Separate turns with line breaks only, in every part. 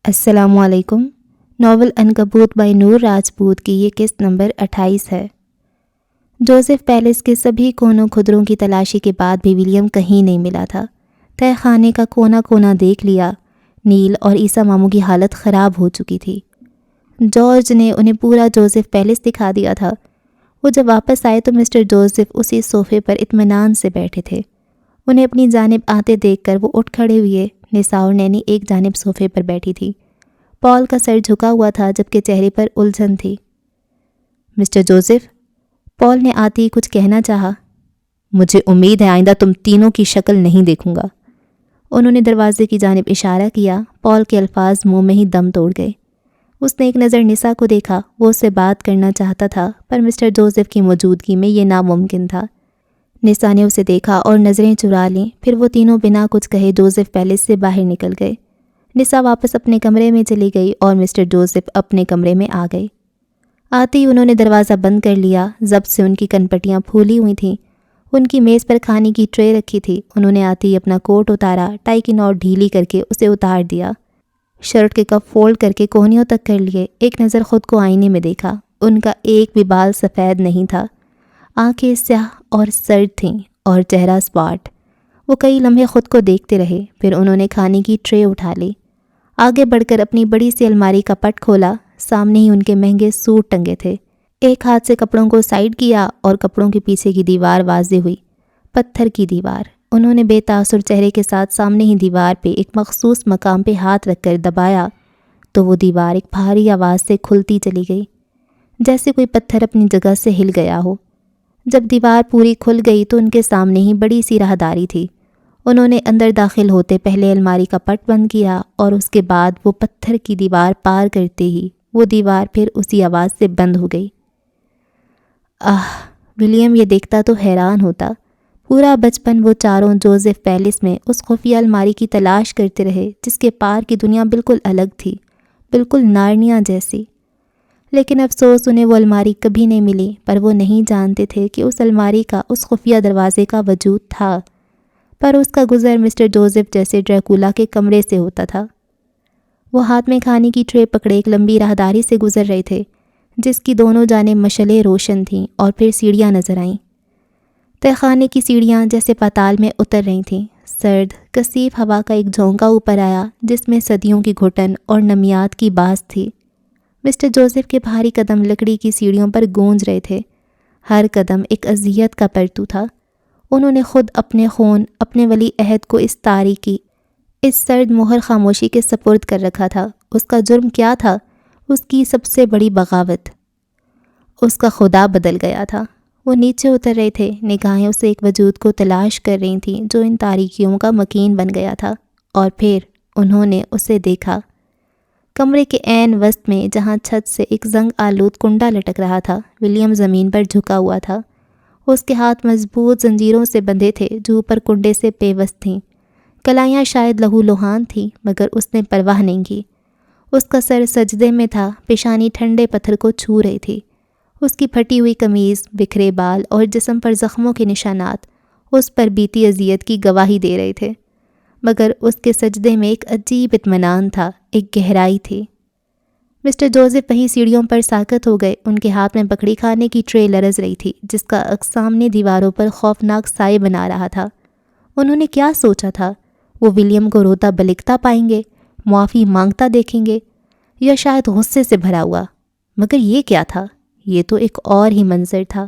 السلام علیکم۔ Novel عنکبوت by نور راجپوت کی یہ قسط نمبر 28 ہے۔ جوزف پیلس کے سبھی کونوں خدروں کی تلاشی کے بعد بھی ولیم کہیں نہیں ملا تھا۔ تہہ خانے کا کونا کونا دیکھ لیا۔ نیل اور عیسیٰ ماموں کی حالت خراب ہو چکی تھی۔ جارج نے انہیں پورا جوزف پیلس دکھا دیا تھا۔ وہ جب واپس آئے تو مسٹر جوزف اسی صوفے پر اطمینان سے بیٹھے تھے۔ انہیں اپنی جانب آتے دیکھ کر وہ اٹھ کھڑے ہوئے۔ نساء اور نینی ایک جانب صوفے پر بیٹھی تھی۔ پال کا سر جھکا ہوا تھا جبکہ چہرے پر الجھن تھی۔ مسٹر جوزف، پال نے آتے ہی کچھ کہنا چاہا۔ مجھے امید ہے آئندہ تم تینوں کی شکل نہیں دیکھوں گا۔ انہوں نے دروازے کی جانب اشارہ کیا۔ پال کے الفاظ منہ میں ہی دم توڑ گئے۔ اس نے ایک نظر نساء کو دیکھا۔ وہ اس سے بات کرنا چاہتا تھا پر مسٹر جوزف کی موجودگی میں یہ ناممکن تھا۔ نساء نے اسے دیکھا اور نظریں چرا لیں، پھر وہ تینوں بنا کچھ کہے جوزف پیلس سے باہر نکل گئے۔ نساء واپس اپنے کمرے میں چلی گئی اور مسٹر جوزف اپنے کمرے میں آ گئے۔ آتے ہی انہوں نے دروازہ بند کر لیا۔ ضبط سے ان کی کنپٹیاں پھولی ہوئی تھیں۔ ان کی میز پر کھانے کی ٹرے رکھی تھی۔ انہوں نے آتے ہی اپنا کوٹ اتارا، ٹائی کی نوٹ ڈھیلی کر کے اسے اتار دیا، شرٹ کے کف فولڈ کر کے کوہنیوں تک کر لیے۔ ایک نظر خود کو آئینے میں دیکھا۔ ان کا ایک بھی بال سفید نہیں تھا۔ آنکھیں سیاہ اور سرد تھیں اور چہرہ اسپاٹ۔ وہ کئی لمحے خود کو دیکھتے رہے، پھر انہوں نے کھانے کی ٹرے اٹھا لی۔ آگے بڑھ کر اپنی بڑی سی الماری کا پٹ کھولا۔ سامنے ہی ان کے مہنگے سوٹ ٹنگے تھے۔ ایک ہاتھ سے کپڑوں کو سائیڈ کیا اور کپڑوں کے پیچھے کی دیوار واضح ہوئی، پتھر کی دیوار۔ انہوں نے بے تاثر چہرے کے ساتھ سامنے ہی دیوار پہ ایک مخصوص مقام پہ ہاتھ رکھ کر دبایا تو وہ دیوار ایک بھاری آواز سے کھلتی چلی گئی، جیسے کوئی پتھر اپنی جگہ سے ہل گیا ہو۔ جب دیوار پوری کھل گئی تو ان کے سامنے ہی بڑی سی راہداری تھی۔ انہوں نے اندر داخل ہوتے پہلے الماری کا پٹ بند کیا اور اس کے بعد وہ پتھر کی دیوار پار کرتے ہی وہ دیوار پھر اسی آواز سے بند ہو گئی۔ ولیم یہ دیکھتا تو حیران ہوتا۔ پورا بچپن وہ چاروں جوزف پیلس میں اس خفیہ الماری کی تلاش کرتے رہے جس کے پار کی دنیا بالکل الگ تھی، بالکل نارنیا جیسی۔ لیکن افسوس انہیں وہ الماری کبھی نہیں ملی، پر وہ نہیں جانتے تھے کہ اس الماری کا، اس خفیہ دروازے کا وجود تھا، پر اس کا گزر مسٹر جوزف جیسے ڈریکولا کے کمرے سے ہوتا تھا۔ وہ ہاتھ میں کھانے کی ٹرے پکڑے ایک لمبی راہداری سے گزر رہے تھے جس کی دونوں جانب مشعلیں روشن تھیں، اور پھر سیڑھیاں نظر آئیں۔ تہہ خانے کی سیڑھیاں جیسے پاتال میں اتر رہی تھیں۔ سرد کثیف ہوا کا ایک جھونکا اوپر آیا جس میں صدیوں کی گھٹن اور نمیات کی باس تھی۔ مسٹر جوزف کے بھاری قدم لکڑی کی سیڑھیوں پر گونج رہے تھے۔ ہر قدم ایک اذیت کا پرتو تھا۔ انہوں نے خود اپنے خون، اپنے ولی عہد کو اس تاریکی، اس سرد مہر خاموشی کے سپرد کر رکھا تھا۔ اس کا جرم کیا تھا؟ اس کی سب سے بڑی بغاوت۔ اس کا خدا بدل گیا تھا۔ وہ نیچے اتر رہے تھے، نگاہیں اسے ایک وجود کو تلاش کر رہی تھیں جو ان تاریکیوں کا مکین بن گیا تھا، اور پھر انہوں نے اسے دیکھا۔ کمرے کے عین وسط میں جہاں چھت سے ایک زنگ آلود کنڈا لٹک رہا تھا، ولیم زمین پر جھکا ہوا تھا۔ اس کے ہاتھ مضبوط زنجیروں سے بندھے تھے جو اوپر کنڈے سے پیوست تھیں۔ کلائیاں شاید لہو لہان تھیں مگر اس نے پرواہ نہیں کی۔ اس کا سر سجدے میں تھا، پیشانی ٹھنڈے پتھر کو چھو رہی تھی۔ اس کی پھٹی ہوئی قمیض، بکھرے بال اور جسم پر زخموں کے نشانات اس پر بیتی اذیت کی گواہی دے رہے تھے، مگر اس کے سجدے میں ایک عجیب اطمینان تھا، ایک گہرائی تھی۔ مسٹر جوزف وہیں سیڑھیوں پر ساکت ہو گئے۔ ان کے ہاتھ میں پکڑی کھانے کی ٹرے لرز رہی تھی جس کا عکس سامنے دیواروں پر خوفناک سائے بنا رہا تھا۔ انہوں نے کیا سوچا تھا؟ وہ ولیم کو روتا بلکتا پائیں گے، معافی مانگتا دیکھیں گے، یا شاید غصے سے بھرا ہوا؟ مگر یہ کیا تھا؟ یہ تو ایک اور ہی منظر تھا۔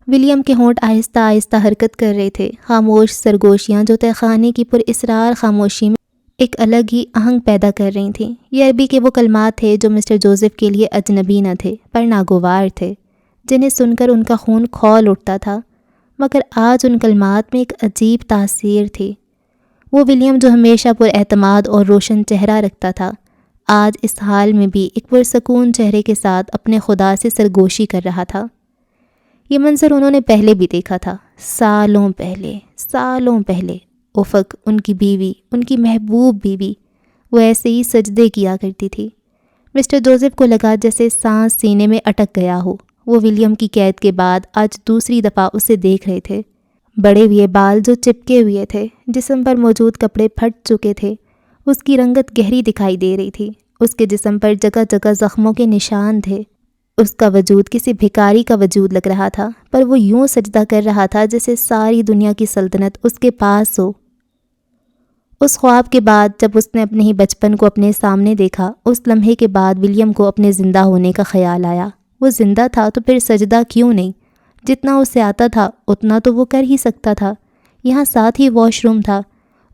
ولیم کے ہونٹ آہستہ آہستہ حرکت کر رہے تھے، خاموش سرگوشیاں جو تہہ خانے کی پر اسرار خاموشی میں ایک الگ ہی آہنگ پیدا کر رہی تھیں۔ یہ عربی کے وہ کلمات تھے جو مسٹر جوزف کے لیے اجنبی نہ تھے پر ناگوار تھے، جنہیں سن کر ان کا خون کھول اٹھتا تھا، مگر آج ان کلمات میں ایک عجیب تاثیر تھی۔ وہ ولیم جو ہمیشہ پر اعتماد اور روشن چہرہ رکھتا تھا، آج اس حال میں بھی ایک پرسکون چہرے کے ساتھ اپنے خدا سے سرگوشی کر رہا تھا۔ یہ منظر انہوں نے پہلے بھی دیکھا تھا، سالوں پہلے۔ افق، ان کی بیوی، ان کی محبوب بیوی، وہ ایسے ہی سجدے کیا کرتی تھی۔ مسٹر جوزف کو لگا جیسے سانس سینے میں اٹک گیا ہو۔ وہ ولیم کی قید کے بعد آج دوسری دفعہ اسے دیکھ رہے تھے۔ بڑے ہوئے بال جو چپکے ہوئے تھے، جسم پر موجود کپڑے پھٹ چکے تھے، اس کی رنگت گہری دکھائی دے رہی تھی، اس کے جسم پر جگہ جگہ زخموں کے نشان تھے۔ اس کا وجود کسی بھکاری کا وجود لگ رہا تھا، پر وہ یوں سجدہ کر رہا تھا جیسے ساری دنیا کی سلطنت اس کے پاس ہو۔ اس خواب کے بعد جب اس نے اپنے ہی بچپن کو اپنے سامنے دیکھا، اس لمحے کے بعد ولیم کو اپنے زندہ ہونے کا خیال آیا۔ وہ زندہ تھا تو پھر سجدہ کیوں نہیں؟ جتنا اسے آتا تھا اتنا تو وہ کر ہی سکتا تھا۔ یہاں ساتھ ہی واش روم تھا،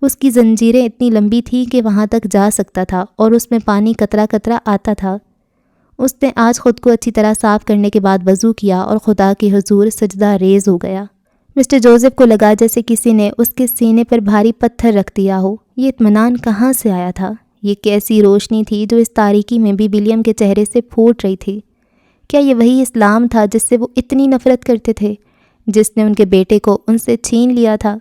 اس کی زنجیریں اتنی لمبی تھیں کہ وہاں تک جا سکتا تھا اور اس میں پانی قطرہ قطرہ آتا تھا۔ اس نے آج خود کو اچھی طرح صاف کرنے کے بعد وضو کیا اور خدا کے حضور سجدہ ریز ہو گیا۔ مسٹر جوزف کو لگا جیسے کسی نے اس کے سینے پر بھاری پتھر رکھ دیا ہو۔ یہ اطمینان کہاں سے آیا تھا؟ یہ کیسی روشنی تھی جو اس تاریکی میں بھی ولیم کے چہرے سے پھوٹ رہی تھی؟ کیا یہ وہی اسلام تھا جس سے وہ اتنی نفرت کرتے تھے، جس نے ان کے بیٹے کو ان سے چھین لیا تھا؟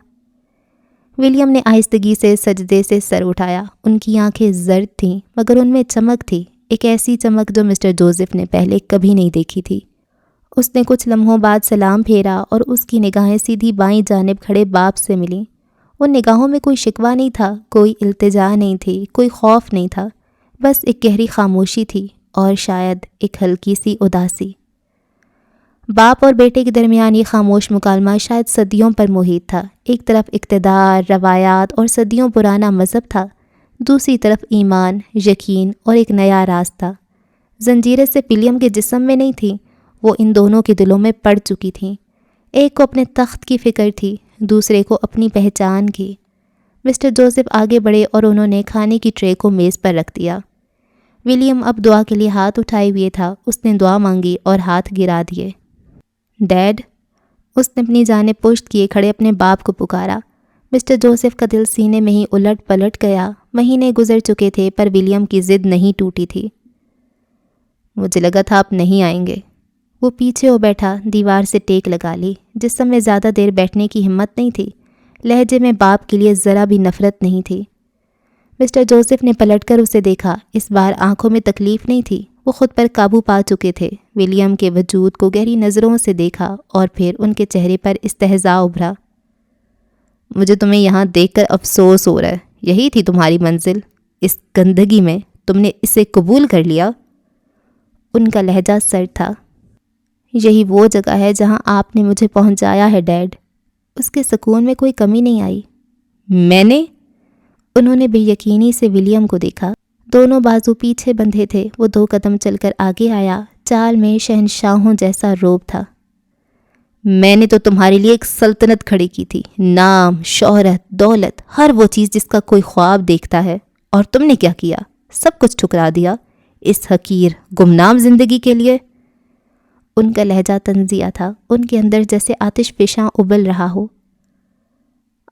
ولیم نے آہستگی سے سجدے سے سر اٹھایا۔ ان کی آنکھیں زرد تھیں مگر ان میں چمک تھی، ایک ایسی چمک جو مسٹر جوزف نے پہلے کبھی نہیں دیکھی تھی۔ اس نے کچھ لمحوں بعد سلام پھیرا اور اس کی نگاہیں سیدھی بائیں جانب کھڑے باپ سے ملیں۔ ان نگاہوں میں کوئی شکوہ نہیں تھا، کوئی التجا نہیں تھی، کوئی خوف نہیں تھا، بس ایک گہری خاموشی تھی اور شاید ایک ہلکی سی اداسی۔ باپ اور بیٹے کے درمیان یہ خاموش مکالمہ شاید صدیوں پر محیط تھا۔ ایک طرف اقتدار، روایات اور صدیوں پرانا مذہب تھا، دوسری طرف ایمان، یقین اور ایک نیا راستہ۔ زنجیریں صرف ولیم کے جسم میں نہیں تھیں، وہ ان دونوں کے دلوں میں پڑ چکی تھیں۔ ایک کو اپنے تخت کی فکر تھی، دوسرے کو اپنی پہچان کی۔ مسٹر جوزف آگے بڑھے اور انہوں نے کھانے کی ٹرے کو میز پر رکھ دیا۔ ولیم اب دعا کے لیے ہاتھ اٹھائے ہوئے تھا۔ اس نے دعا مانگی اور ہاتھ گرا دیے۔ ڈیڈ، اس نے اپنی جانب پشت کیے کھڑے اپنے باپ کو پکارا۔ مسٹر جوزف کا دل سینے میں ہی الٹ پلٹ گیا۔ مہینے گزر چکے تھے پر ولیم کی ضد نہیں ٹوٹی تھی۔ مجھے لگا تھا آپ نہیں آئیں گے۔ وہ پیچھے ہو بیٹھا، دیوار سے ٹیک لگا لی۔ جسم میں زیادہ دیر بیٹھنے کی ہمت نہیں تھی، لہجے میں باپ کے لیے ذرا بھی نفرت نہیں تھی۔ مسٹر جوزف نے پلٹ کر اسے دیکھا۔ اس بار آنکھوں میں تکلیف نہیں تھی، وہ خود پر قابو پا چکے تھے۔ ولیم کے وجود کو گہری نظروں سے دیکھا اور پھر ان کے چہرے پر استہزاء ابھرا۔ مجھے تمہیں یہاں دیکھ کر افسوس ہو رہا ہے۔ یہی تھی تمہاری منزل؟ اس گندگی میں تم نے اسے قبول کر لیا؟ ان کا لہجہ سرد تھا۔ یہی وہ جگہ ہے جہاں آپ نے مجھے پہنچایا ہے ڈیڈ۔ اس کے سکون میں کوئی کمی نہیں آئی۔ میں نے؟ انہوں نے بے یقینی سے ولیم کو دیکھا۔ دونوں بازو پیچھے بندھے تھے۔ وہ 2 قدم چل کر آگے آیا، چال میں شہنشاہوں جیسا روب تھا۔ میں نے تو تمہارے لیے ایک سلطنت کھڑی کی تھی، نام، شہرت، دولت، ہر وہ چیز جس کا کوئی خواب دیکھتا ہے، اور تم نے کیا کیا؟ سب کچھ ٹھکرا دیا اس حقیر گمنام زندگی کے لیے۔ ان کا لہجہ طنزیہ تھا، ان کے اندر جیسے آتش فشاں ابل رہا ہو۔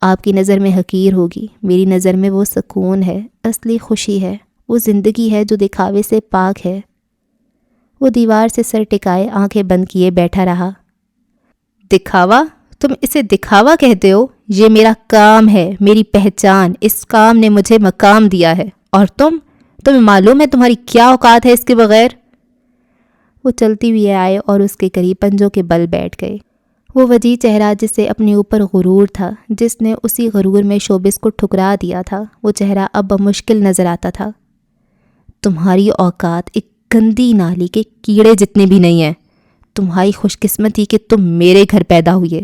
آپ کی نظر میں حقیر ہوگی، میری نظر میں وہ سکون ہے، اصلی خوشی ہے، وہ زندگی ہے جو دکھاوے سے پاک ہے۔ وہ دیوار سے سر ٹکائے آنکھیں بند کیے بیٹھا رہا۔ دکھاوا؟ تم اسے دکھاوا کہتے ہو؟ یہ میرا کام ہے، میری پہچان، اس کام نے مجھے مقام دیا ہے، اور تمہیں معلوم ہے تمہاری کیا اوقات ہے اس کے بغیر؟ وہ چلتی ہوئی آئے اور اس کے قریب پنجوں کے بل بیٹھ گئے۔ وہ وجیح چہرہ جسے اپنے اوپر غرور تھا، جس نے اسی غرور میں شوبز کو ٹھکرا دیا تھا، وہ چہرہ اب بمشکل نظر آتا تھا۔ تمہاری اوقات ایک گندی نالی کے کیڑے جتنے بھی نہیں ہیں۔ تمہاری خوش قسمتی کہ تم میرے گھر پیدا ہوئے۔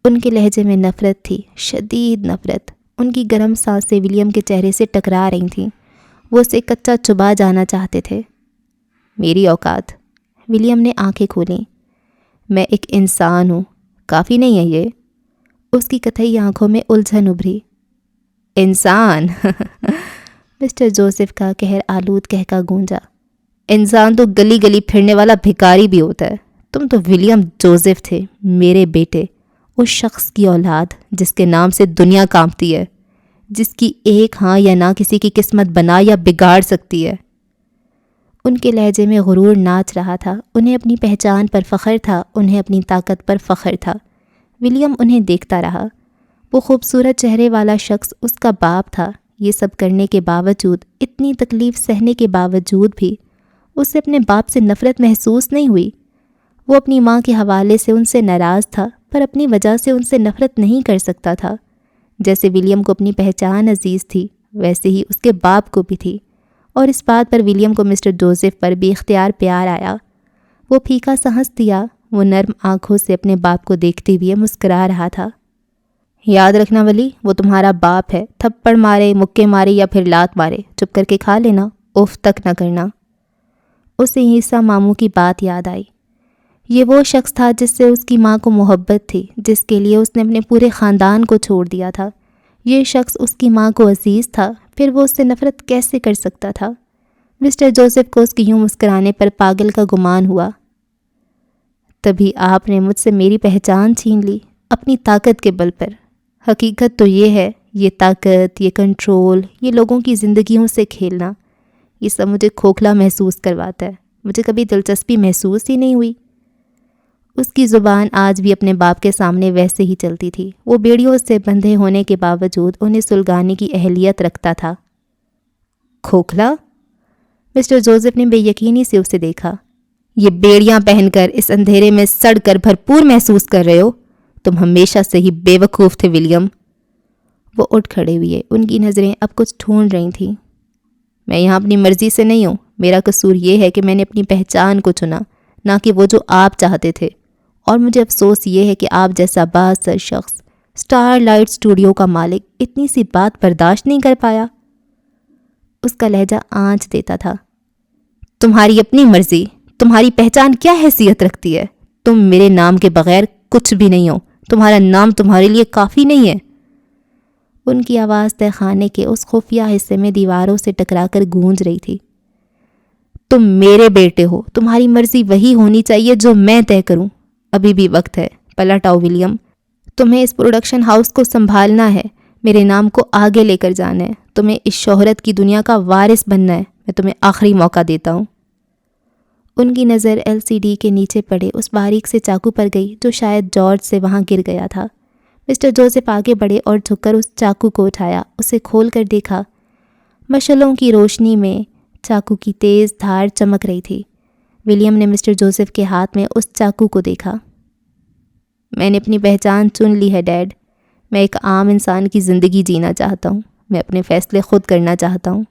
ان کے لہجے میں نفرت تھی، شدید نفرت۔ ان کی گرم سانسیں ولیم کے چہرے سے ٹکرا رہی تھیں، وہ اسے کچا چبا جانا چاہتے تھے۔ میری اوقات؟ ولیم نے آنکھیں کھولیں۔ میں ایک انسان ہوں، کافی نہیں ہے یہ؟ اس کی کتھئی آنکھوں میں الجھن ابھری۔ انسان؟ مسٹر جوزف کا قہر آلود کہکا گونجا۔ انسان تو گلی گلی پھرنے والا بھکاری بھی ہوتا ہے۔ تم تو ولیم جوزف تھے، میرے بیٹے، اس شخص کی اولاد جس کے نام سے دنیا کانپتی ہے، جس کی ایک ہاں یا نہ کسی کی قسمت بنا یا بگاڑ سکتی ہے۔ ان کے لہجے میں غرور ناچ رہا تھا۔ انہیں اپنی پہچان پر فخر تھا، انہیں اپنی طاقت پر فخر تھا۔ ولیم انہیں دیکھتا رہا۔ وہ خوبصورت چہرے والا شخص اس کا باپ تھا۔ یہ سب کرنے کے باوجود، اتنی تکلیف سہنے کے باوجود بھی اسے اپنے باپ سے نفرت محسوس نہیں ہوئی۔ وہ اپنی ماں کے حوالے سے ان سے ناراض تھا، پر اپنی وجہ سے ان سے نفرت نہیں کر سکتا تھا۔ جیسے ولیم کو اپنی پہچان عزیز تھی، ویسے ہی اس کے باپ کو بھی تھی، اور اس بات پر ولیم کو مسٹر جوزف پر بھی اختیار پیار آیا۔ وہ پھیکا سا ہنس دیا۔ وہ نرم آنکھوں سے اپنے باپ کو دیکھتے ہوئے مسکرا رہا تھا۔ یاد رکھنا ولی، وہ تمہارا باپ ہے، تھپڑ مارے، مکے مارے یا پھر لات مارے، چپ کر کے کھا لینا، اف تک نہ کرنا۔ اسے عیسیٰ ماموں کی بات یاد آئی۔ یہ وہ شخص تھا جس سے اس کی ماں کو محبت تھی، جس کے لیے اس نے اپنے پورے خاندان کو چھوڑ دیا تھا۔ یہ شخص اس کی ماں کو عزیز تھا، پھر وہ اس سے نفرت کیسے کر سکتا تھا؟ مسٹر جوزف کو اس کی یوں مسکرانے پر پاگل کا گمان ہوا۔ تبھی آپ نے مجھ سے میری پہچان چھین لی، اپنی طاقت کے بل پر۔ حقیقت تو یہ ہے، یہ طاقت، یہ کنٹرول، یہ لوگوں کی زندگیوں سے کھیلنا، یہ سب مجھے کھوکھلا محسوس کرواتا ہے۔ مجھے کبھی دلچسپی محسوس ہی نہیں ہوئی۔ اس کی زبان آج بھی اپنے باپ کے سامنے ویسے ہی چلتی تھی۔ وہ بیڑیوں سے بندھے ہونے کے باوجود انہیں سلگانے کی اہلیت رکھتا تھا۔ کھوکھلا؟ مسٹر جوزف نے بے یقینی سے اسے دیکھا۔ یہ بیڑیاں پہن کر اس اندھیرے میں سڑ کر بھرپور محسوس کر رہے ہو؟ تم ہمیشہ سے ہی بے وقوف تھے ولیم۔ وہ اٹھ کھڑے ہوئے، ان کی نظریں اب کچھ ڈھونڈ رہی تھیں۔ میں یہاں اپنی مرضی سے نہیں ہوں۔ میرا قصور یہ ہے کہ میں نے اپنی پہچان کو چنا، نہ کہ وہ جو آپ چاہتے تھے، اور مجھے افسوس یہ ہے کہ آپ جیسا بااثر شخص، سٹار لائٹ اسٹوڈیو کا مالک، اتنی سی بات برداشت نہیں کر پایا۔ اس کا لہجہ آنچ دیتا تھا۔ تمہاری اپنی مرضی، تمہاری پہچان کیا حیثیت رکھتی ہے؟ تم میرے نام کے بغیر کچھ بھی نہیں ہو، تمہارا نام تمہارے لیے کافی نہیں ہے۔ ان کی آواز تہ خانے کے اس خفیہ حصے میں دیواروں سے ٹکرا کر گونج رہی تھی۔ تم میرے بیٹے ہو، تمہاری مرضی وہی ہونی چاہیے جو میں طے کروں۔ ابھی بھی وقت ہے، پلٹ آؤ ولیم۔ تمہیں اس پروڈکشن ہاؤس کو سنبھالنا ہے، میرے نام کو آگے لے کر جانا ہے، تمہیں اس شہرت کی دنیا کا وارث بننا ہے۔ میں تمہیں آخری موقع دیتا ہوں۔ ان کی نظر LCD کے نیچے پڑے اس باریک سے چاقو پر گئی جو شاید جارج سے وہاں گر گیا تھا۔ مسٹر جوزف آگے بڑھے اور جھک کر اس چاقو کو اٹھایا، اسے کھول کر دیکھا۔ مشعلوں کی روشنی میں چاقو کی تیز دھار چمک رہی تھی۔ ولیم نے مسٹر جوزف کے ہاتھ میں اس چاقو کو دیکھا۔ میں نے اپنی پہچان چن لی ہے ڈیڈ۔ میں ایک عام انسان کی زندگی جینا چاہتا ہوں۔ میں اپنے فیصلے خود کرنا چاہتا ہوں۔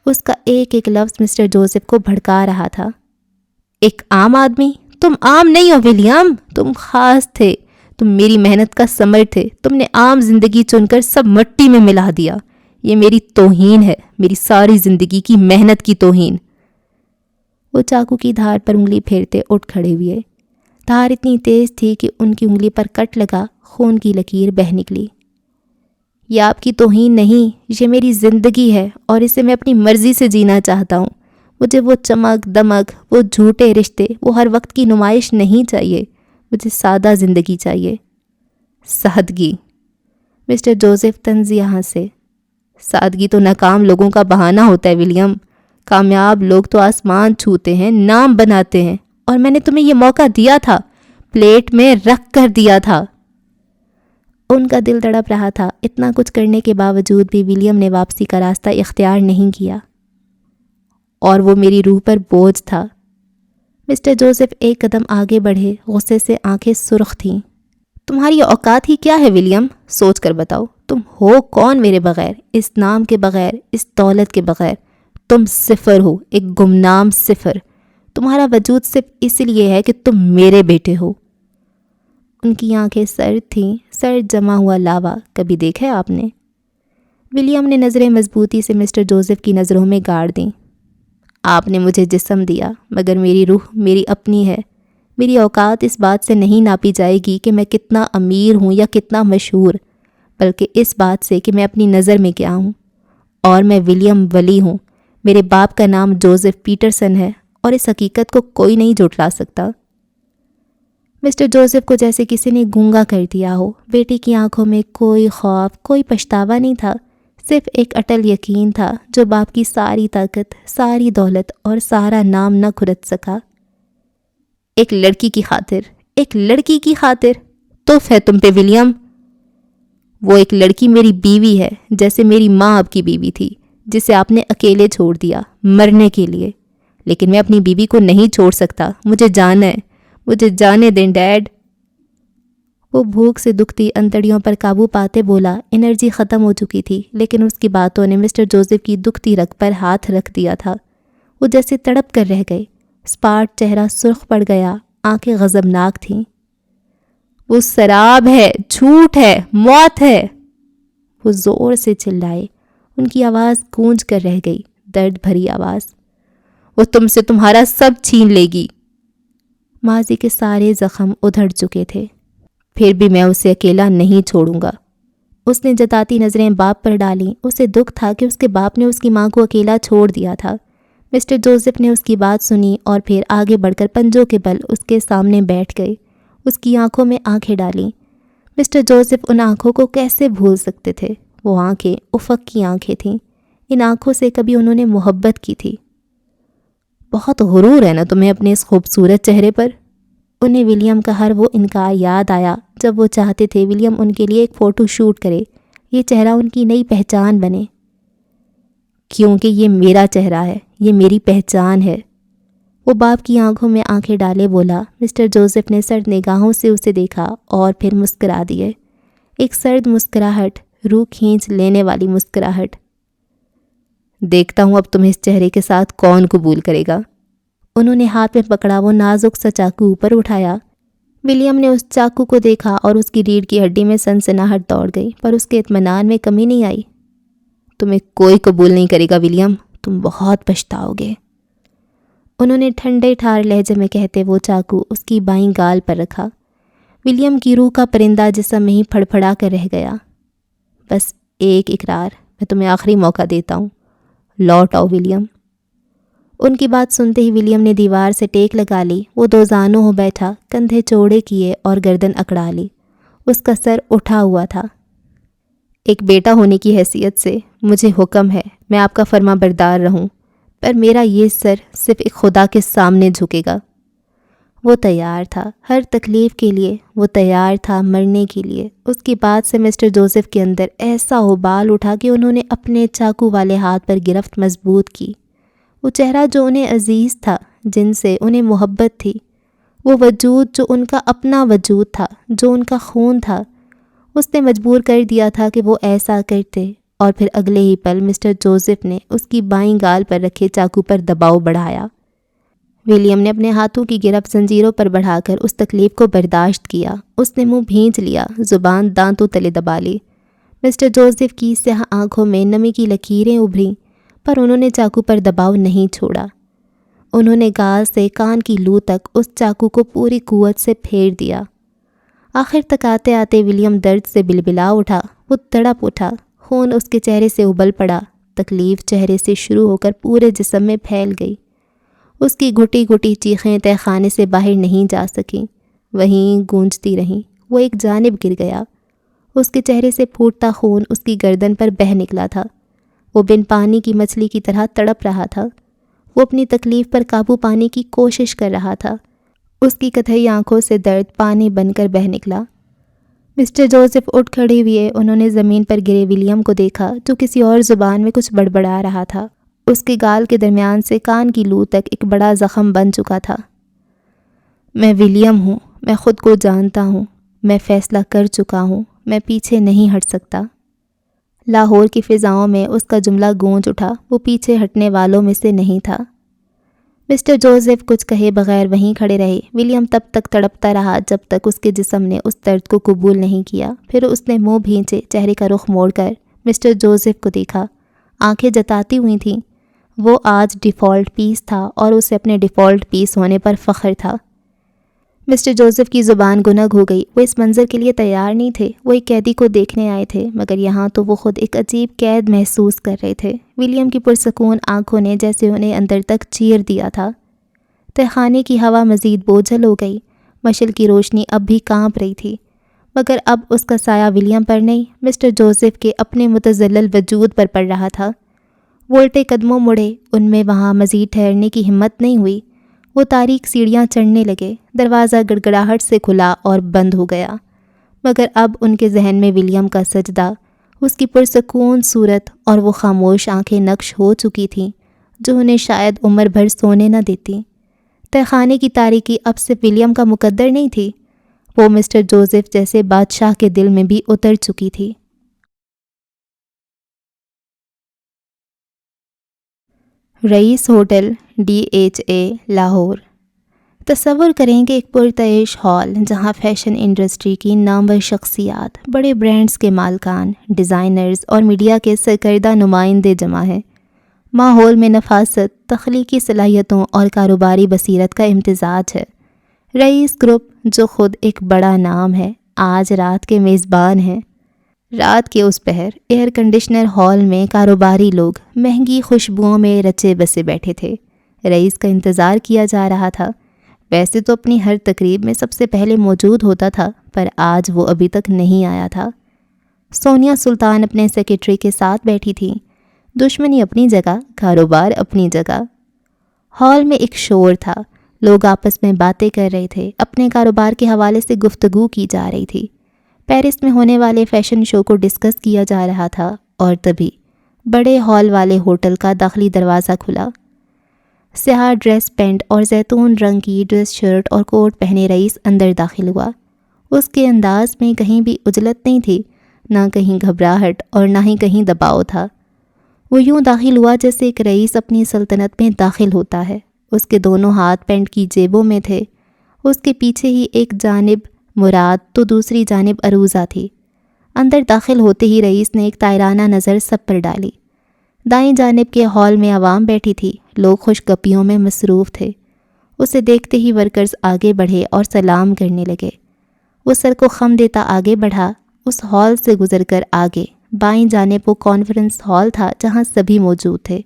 اس کا ایک ایک لفظ مسٹر جوزف کو بھڑکا رہا تھا۔ ایک عام آدمی؟ تم عام نہیں ہو ولیم، تم خاص تھے، تم میری محنت کا ثمر تھے۔ تم نے عام زندگی چن کر سب مٹی میں ملا دیا۔ یہ میری توہین ہے، میری ساری زندگی کی محنت کی توہین۔ وہ چاقو کی دھار پر انگلی پھیرتے اٹھ کھڑے ہوئے۔ دھار اتنی تیز تھی کہ ان کی انگلی پر کٹ لگا، خون کی لکیر بہہ نکلی۔ یہ آپ کی توہین نہیں، یہ میری زندگی ہے، اور اسے میں اپنی مرضی سے جینا چاہتا ہوں۔ مجھے وہ چمک دمک، وہ جھوٹے رشتے، وہ ہر وقت کی نمائش نہیں چاہیے۔ مجھے سادہ زندگی چاہیے۔ سادگی؟ مسٹر جوزف طنزیہ ہنسے۔ سادگی تو ناکام لوگوں کا بہانہ ہوتا ہے ولیم۔ کامیاب لوگ تو آسمان چھوتے ہیں، نام بناتے ہیں، اور میں نے تمہیں یہ موقع دیا تھا، پلیٹ میں رکھ کر دیا تھا۔ ان کا دل تڑپ رہا تھا۔ اتنا کچھ کرنے کے باوجود بھی ولیم نے واپسی کا راستہ اختیار نہیں کیا، اور وہ میری روح پر بوجھ تھا۔ مسٹر جوزف ایک قدم آگے بڑھے، غصے سے آنکھیں سرخ تھیں۔ تمہاری اوقات ہی کیا ہے ولیم؟ سوچ کر بتاؤ، تم ہو کون میرے بغیر، اس نام کے بغیر، اس دولت کے بغیر؟ تم صفر ہو، ایک گمنام صفر۔ تمہارا وجود صرف اس لیے ہے کہ تم میرے بیٹے ہو۔ ان کی آنکھیں سرد تھیں، سرد جمع ہوا لاوا کبھی دیکھا ہے آپ نے؟ ولیم نے نظریں مضبوطی سے مسٹر جوزف کی نظروں میں گاڑ دیں۔ آپ نے مجھے جسم دیا، مگر میری روح میری اپنی ہے۔ میری اوقات اس بات سے نہیں ناپی جائے گی کہ میں کتنا امیر ہوں یا کتنا مشہور، بلکہ اس بات سے کہ میں اپنی نظر میں کیا ہوں۔ اور میں ولیم ولی ہوں۔ میرے باپ کا نام جوزف پیٹرسن ہے، اور اس حقیقت کو کوئی نہیں جھٹلا سکتا۔ مسٹر جوزف کو جیسے کسی نے گونگا کر دیا ہو۔ بیٹی کی آنکھوں میں کوئی خوف، کوئی پچھتاوا نہیں تھا، صرف ایک اٹل یقین تھا جو باپ کی ساری طاقت، ساری دولت اور سارا نام نہ کھرد سکا۔ ایک لڑکی کی خاطر، ایک لڑکی کی خاطر توف ہے تم پہ ولیم۔ وہ ایک لڑکی میری بیوی ہے، جیسے میری ماں آپ کی بیوی تھی، جسے آپ نے اکیلے چھوڑ دیا مرنے کے لیے۔ لیکن میں اپنی بیوی کو نہیں چھوڑ سکتا، مجھے جانا ہے، مجھے جانے دیں ڈیڈ۔ وہ بھوک سے دکھتی انتڑیوں پر قابو پاتے بولا۔ انرجی ختم ہو چکی تھی، لیکن اس کی باتوں نے مسٹر جوزف کی دکھتی رگ پر ہاتھ رکھ دیا تھا۔ وہ جیسے تڑپ کر رہ گئے۔ اسپاٹ چہرہ سرخ پڑ گیا، آنکھیں غضبناک تھیں۔ وہ شراب ہے، جھوٹ ہے، موت ہے، وہ زور سے چلائے۔ ان کی آواز گونج کر رہ گئی، درد بھری آواز۔ وہ تم سے تمہارا سب چھین لے گی۔ ماضی کے سارے زخم ادھڑ چکے تھے۔ پھر بھی میں اسے اکیلا نہیں چھوڑوں گا۔ اس نے جتاتی نظریں باپ پر ڈالیں۔ اسے دکھ تھا کہ اس کے باپ نے اس کی ماں کو اکیلا چھوڑ دیا تھا۔ مسٹر جوزف نے اس کی بات سنی اور پھر آگے بڑھ کر پنجوں کے بل اس کے سامنے بیٹھ گئے۔ اس کی آنکھوں میں آنکھیں ڈالیں۔ مسٹر جوزف ان آنکھوں کو کیسے بھول سکتے تھے؟ وہ آنکھیں افق کی آنکھیں تھیں۔ ان آنکھوں سے کبھی انہوں نے محبت کی تھی۔ بہت غرور ہے نا تمہیں اپنے اس خوبصورت چہرے پر؟ انہیں ولیم کا ہر وہ انکار یاد آیا جب وہ چاہتے تھے ولیم ان کے لیے ایک فوٹو شوٹ کرے، یہ چہرہ ان کی نئی پہچان بنے۔ کیونکہ یہ میرا چہرہ ہے، یہ میری پہچان ہے، وہ باپ کی آنکھوں میں آنکھیں ڈالے بولا۔ مسٹر جوزف نے سرد نگاہوں سے اسے دیکھا اور پھر مسکرا دیے، ایک سرد مسکراہٹ، روح کھینچ لینے والی مسکراہٹ۔ دیکھتا ہوں اب تمہیں اس چہرے کے ساتھ کون قبول کرے گا۔ انہوں نے ہاتھ میں پکڑا وہ نازک سا چاقو اوپر اٹھایا۔ ولیم نے اس چاقو کو دیکھا اور اس کی ریڑھ کی ہڈی میں سنسناہٹ دوڑ گئی، پر اس کے اطمینان میں کمی نہیں آئی۔ تمہیں کوئی قبول نہیں کرے گا ولیم، تم بہت پچھتاؤ گے، انہوں نے ٹھنڈے ٹھار لہجے میں کہتے وہ چاقو اس کی بائیں گال پر رکھا۔ ولیم کی روح کا پرندہ جسم میں ہی پھڑ پھڑا کر رہ گیا۔ بس ایک اقرار، میں تمہیں آخری موقع دیتا ہوں، لوٹ آؤ ولیم۔ ان کی بات سنتے ہی ولیم نے دیوار سے ٹیک لگا لی۔ وہ دو زانوں ہو بیٹھا، کندھے چوڑے کیے اور گردن اکڑا لی۔ اس کا سر اٹھا ہوا تھا۔ ایک بیٹا ہونے کی حیثیت سے مجھے حکم ہے میں آپ کا فرما بردار رہوں، پر میرا یہ سر صرف ایک خدا کے سامنے جھکے گا۔ وہ تیار تھا ہر تکلیف کے لیے، وہ تیار تھا مرنے کے لیے۔ اس کی بات سے مسٹر جوزف کے اندر ایسا ابال اٹھا کہ انہوں نے اپنے چاقو والے ہاتھ پر گرفت مضبوط کی۔ وہ چہرہ جو انہیں عزیز تھا، جن سے انہیں محبت تھی، وہ وجود جو ان کا اپنا وجود تھا، جو ان کا خون تھا، اس نے مجبور کر دیا تھا کہ وہ ایسا کرتے، اور پھر اگلے ہی پل مسٹر جوزف نے اس کی بائیں گال پر رکھے چاقو پر دباؤ بڑھایا۔ ولیم نے اپنے ہاتھوں کی گرفت زنجیروں پر بڑھا کر اس تکلیف کو برداشت کیا۔ اس نے منہ بھینچ لیا، زبان دانتوں تلے دبا لی۔ مسٹر جوزف کی سیاہ آنکھوں میں نمی کی لکیریں ابھریں، پر انہوں نے چاقو پر دباؤ نہیں چھوڑا۔ انہوں نے گال سے کان کی لو تک اس چاقو کو پوری قوت سے پھیر دیا۔ آخر تک آتے آتے ولیم درد سے بلبلا اٹھا، وہ تڑپ اٹھا، خون اس کے چہرے سے ابل پڑا، تکلیف چہرے سے شروع ہو کر پورے جسم میں پھیل گئی۔ اس کی گھٹی گھٹی چیخیں تہہ خانے سے باہر نہیں جا سکیں، وہیں گونجتی رہیں۔ وہ ایک جانب گر گیا، اس کے چہرے سے پھوٹتا خون اس کی گردن پر بہہ نکلا تھا۔ وہ بن پانی کی مچھلی کی طرح تڑپ رہا تھا۔ وہ اپنی تکلیف پر قابو پانے کی کوشش کر رہا تھا۔ اس کی کتھئی آنکھوں سے درد پانی بن کر بہہ نکلا۔ مسٹر جوزف اٹھ کھڑے ہوئے، انہوں نے زمین پر گرے ولیم کو دیکھا جو کسی اور زبان میں کچھ بڑبڑا رہا تھا۔ اس کے گال کے درمیان سے کان کی لو تک ایک بڑا زخم بن چکا تھا۔ میں ولیم ہوں، میں خود کو جانتا ہوں، میں فیصلہ کر چکا ہوں، میں پیچھے نہیں ہٹ سکتا۔ لاہور کی فضاؤں میں اس کا جملہ گونج اٹھا، وہ پیچھے ہٹنے والوں میں سے نہیں تھا۔ مسٹر جوزف کچھ کہے بغیر وہیں کھڑے رہے۔ ولیم تب تک تڑپتا رہا جب تک اس کے جسم نے اس درد کو قبول نہیں کیا۔ پھر اس نے منہ بھینچے، چہرے کا رخ موڑ کر مسٹر جوزف کو دیکھا۔ آنکھیں جتاتی ہوئی تھیں۔ وہ آج ڈیفالٹ پیس تھا اور اسے اپنے ڈیفالٹ پیس ہونے پر فخر تھا۔ مسٹر جوزف کی زبان گنگ ہو گئی۔ وہ اس منظر کے لیے تیار نہیں تھے۔ وہ ایک قیدی کو دیکھنے آئے تھے، مگر یہاں تو وہ خود ایک عجیب قید محسوس کر رہے تھے۔ ولیم کی پرسکون آنکھوں نے جیسے انہیں اندر تک چیر دیا تھا۔ تہخانے کی ہوا مزید بوجھل ہو گئی۔ مشعل کی روشنی اب بھی کانپ رہی تھی، مگر اب اس کا سایہ ولیم پر نہیں، مسٹر جوزف کے اپنے متزلزل وجود پر پڑ رہا تھا۔ وہ الٹے قدموں مڑے، ان میں وہاں مزید ٹھہرنے کی ہمت نہیں ہوئی۔ وہ تاریک سیڑھیاں چڑھنے لگے۔ دروازہ گڑگڑاہٹ سے کھلا اور بند ہو گیا، مگر اب ان کے ذہن میں ولیم کا سجدہ، اس کی پرسکون صورت اور وہ خاموش آنکھیں نقش ہو چکی تھیں جو انہیں شاید عمر بھر سونے نہ دیتی۔ تہخانے کی تاریکی اب صرف ولیم کا مقدر نہیں تھی، وہ مسٹر جوزف جیسے بادشاہ کے دل میں بھی اتر چکی تھی۔ رئیس ہوٹل DHA لاہور۔ تصور کریں کہ ایک پرتعیش ہال جہاں فیشن انڈسٹری کی نامور شخصیات، بڑے برانڈز کے مالکان، ڈیزائنرز اور میڈیا کے سرکردہ نمائندے جمع ہیں۔ ماحول میں نفاست، تخلیقی صلاحیتوں اور کاروباری بصیرت کا امتزاج ہے۔ رئیس گروپ، جو خود ایک بڑا نام ہے، آج رات کے میزبان ہیں۔ رات کے اس پہر ایئر کنڈیشنر ہال میں کاروباری لوگ مہنگی خوشبوؤں میں رچے بسے بیٹھے تھے۔ رئیس کا انتظار کیا جا رہا تھا۔ ویسے تو اپنی ہر تقریب میں سب سے پہلے موجود ہوتا تھا، پر آج وہ ابھی تک نہیں آیا تھا۔ سونیا سلطان اپنے سیکریٹری کے ساتھ بیٹھی تھی۔ دشمنی اپنی جگہ، کاروبار اپنی جگہ۔ ہال میں ایک شور تھا، لوگ آپس میں باتیں کر رہے تھے، اپنے کاروبار کے حوالے سے گفتگو کی جا رہی تھی۔ پیرس میں ہونے والے فیشن شو کو ڈسکس کیا جا رہا تھا، اور تبھی بڑے ہال والے ہوٹل کا داخلی دروازہ کھلا۔ سیاہ ڈریس پینٹ اور زیتون رنگ کی ڈریس شرٹ اور کوٹ پہنے رئیس اندر داخل ہوا۔ اس کے انداز میں کہیں بھی عجلت نہیں تھی، نہ کہیں گھبراہٹ اور نہ ہی کہیں دباؤ تھا۔ وہ یوں داخل ہوا جیسے ایک رئیس اپنی سلطنت میں داخل ہوتا ہے۔ اس کے دونوں ہاتھ پینٹ کی جیبوں میں تھے۔ اس کے پیچھے ہی ایک جانب مراد تو دوسری جانب عروضہ تھی۔ اندر داخل ہوتے ہی رئیس نے ایک طائرانہ نظر سب پر ڈالی۔ دائیں جانب کے ہال میں عوام بیٹھی تھی، لوگ خوش گپیوں میں مصروف تھے۔ اسے دیکھتے ہی ورکرز آگے بڑھے اور سلام کرنے لگے۔ وہ سر کو خم دیتا آگے بڑھا، اس ہال سے گزر کر آگے۔ بائیں جانب وہ کانفرنس ہال تھا جہاں سبھی موجود تھے۔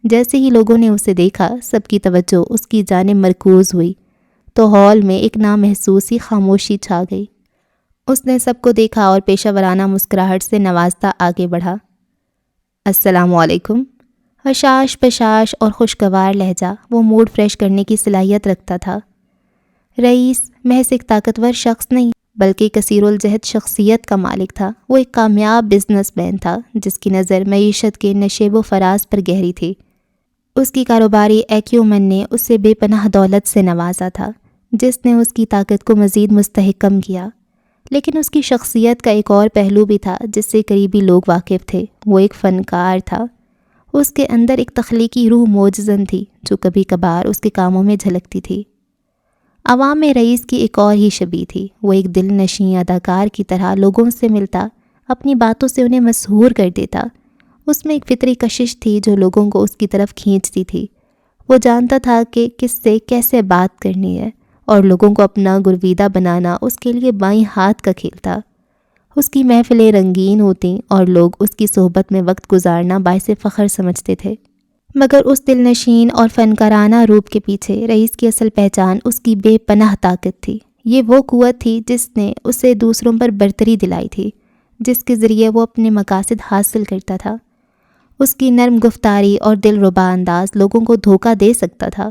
جیسے ہی لوگوں نے اسے دیکھا، سب کی توجہ اس کی جانب مرکوز ہوئی تو ہال میں ایک نامحسوسی خاموشی چھا گئی۔ اس نے سب کو دیکھا اور پیشہ ورانہ مسکراہٹ سے نوازتا آگے بڑھا۔ السلام علیکم۔ حشاش پشاش اور خوشگوار لہجہ وہ موڈ فریش کرنے کی صلاحیت رکھتا تھا۔ رئیس محض ایک طاقتور شخص نہیں بلکہ کثیر الجہد شخصیت کا مالک تھا۔ وہ ایک کامیاب بزنس مین تھا جس کی نظر معیشت کے نشیب و فراز پر گہری تھی۔ اس کی کاروباری ایکیومن نے اسے بے پناہ دولت سے نوازا تھا، جس نے اس کی طاقت کو مزید مستحکم کیا۔ لیکن اس کی شخصیت کا ایک اور پہلو بھی تھا جس سے قریبی لوگ واقف تھے۔ وہ ایک فنکار تھا۔ اس کے اندر ایک تخلیقی روح موجزن تھی جو کبھی کبھار اس کے کاموں میں جھلکتی تھی۔ عوام میں رئیس کی ایک اور ہی شبیہ تھی۔ وہ ایک دل نشیں اداکار کی طرح لوگوں سے ملتا، اپنی باتوں سے انہیں مسحور کر دیتا۔ اس میں ایک فطری کشش تھی جو لوگوں کو اس کی طرف کھینچتی تھی۔ وہ جانتا تھا کہ کس سے کیسے بات کرنی ہے، اور لوگوں کو اپنا گرویدہ بنانا اس کے لیے بائیں ہاتھ کا کھیل تھا۔ اس کی محفلیں رنگین ہوتیں اور لوگ اس کی صحبت میں وقت گزارنا باعث فخر سمجھتے تھے۔ مگر اس دل نشین اور فنکارانہ روپ کے پیچھے رئیس کی اصل پہچان اس کی بے پناہ طاقت تھی۔ یہ وہ قوت تھی جس نے اسے دوسروں پر برتری دلائی تھی، جس کے ذریعے وہ اپنے مقاصد حاصل کرتا تھا۔ اس کی نرم گفتاری اور دلربا انداز لوگوں کو دھوکہ دے سکتا تھا،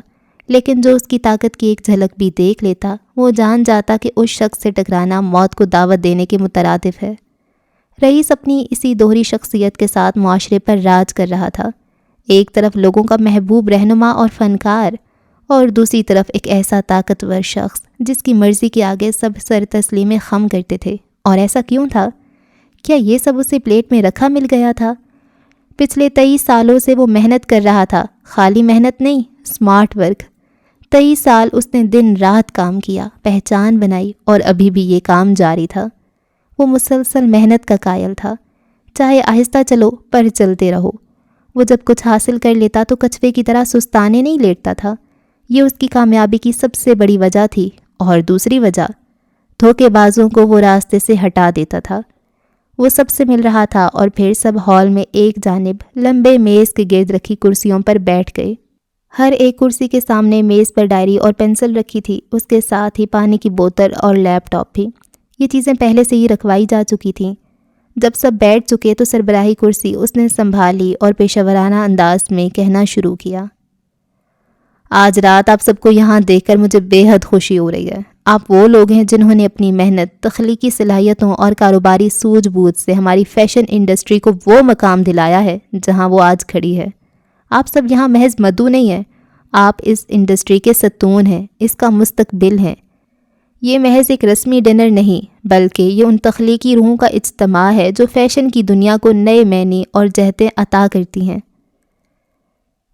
لیکن جو اس کی طاقت کی ایک جھلک بھی دیکھ لیتا، وہ جان جاتا کہ اس شخص سے ٹکرانا موت کو دعوت دینے کے مترادف ہے۔ رئیس اپنی اسی دوہری شخصیت کے ساتھ معاشرے پر راج کر رہا تھا۔ ایک طرف لوگوں کا محبوب رہنما اور فنکار، اور دوسری طرف ایک ایسا طاقتور شخص جس کی مرضی کے آگے سب سر تسلیم خم کرتے تھے۔ اور ایسا کیوں تھا؟ کیا یہ سب اسے پلیٹ میں رکھا مل گیا تھا؟ پچھلے 23 سالوں سے وہ محنت کر رہا تھا، خالی محنت نہیں، سمارٹ ورک۔ 23 سال اس نے دن رات کام کیا، پہچان بنائی، اور ابھی بھی یہ کام جاری تھا۔ وہ مسلسل محنت کا قائل تھا، چاہے آہستہ چلو پر چلتے رہو۔ وہ جب کچھ حاصل کر لیتا تو کچھوے کی طرح سستانے نہیں لیٹتا تھا۔ یہ اس کی کامیابی کی سب سے بڑی وجہ تھی۔ اور دوسری وجہ، دھوکے بازوں کو وہ راستے سے ہٹا دیتا تھا۔ وہ سب سے مل رہا تھا اور پھر سب ہال میں ایک جانب لمبے میز کے گرد رکھی کرسیوں پر بیٹھ گئے۔ ہر ایک کرسی کے سامنے میز پر ڈائری اور پینسل رکھی تھی، اس کے ساتھ ہی پانی کی بوتل اور لیپ ٹاپ بھی۔ یہ چیزیں پہلے سے ہی رکھوائی جا چکی تھیں۔ جب سب بیٹھ چکے تو سربراہی کرسی اس نے سنبھالی اور پیشہ ورانہ انداز میں کہنا شروع کیا۔ آج رات آپ سب کو یہاں دیکھ کر مجھے بے حد خوشی ہو رہی ہے۔ آپ وہ لوگ ہیں جنہوں نے اپنی محنت، تخلیقی صلاحیتوں اور کاروباری سوجھ بوجھ سے ہماری فیشن انڈسٹری کو وہ مقام دلایا ہے جہاں وہ آج کھڑی ہے۔ آپ سب یہاں محض مدعو نہیں ہیں، آپ اس انڈسٹری کے ستون ہیں، اس کا مستقبل ہیں۔ یہ محض ایک رسمی ڈنر نہیں بلکہ یہ ان تخلیقی روحوں کا اجتماع ہے جو فیشن کی دنیا کو نئے معنی اور جہتیں عطا کرتی ہیں۔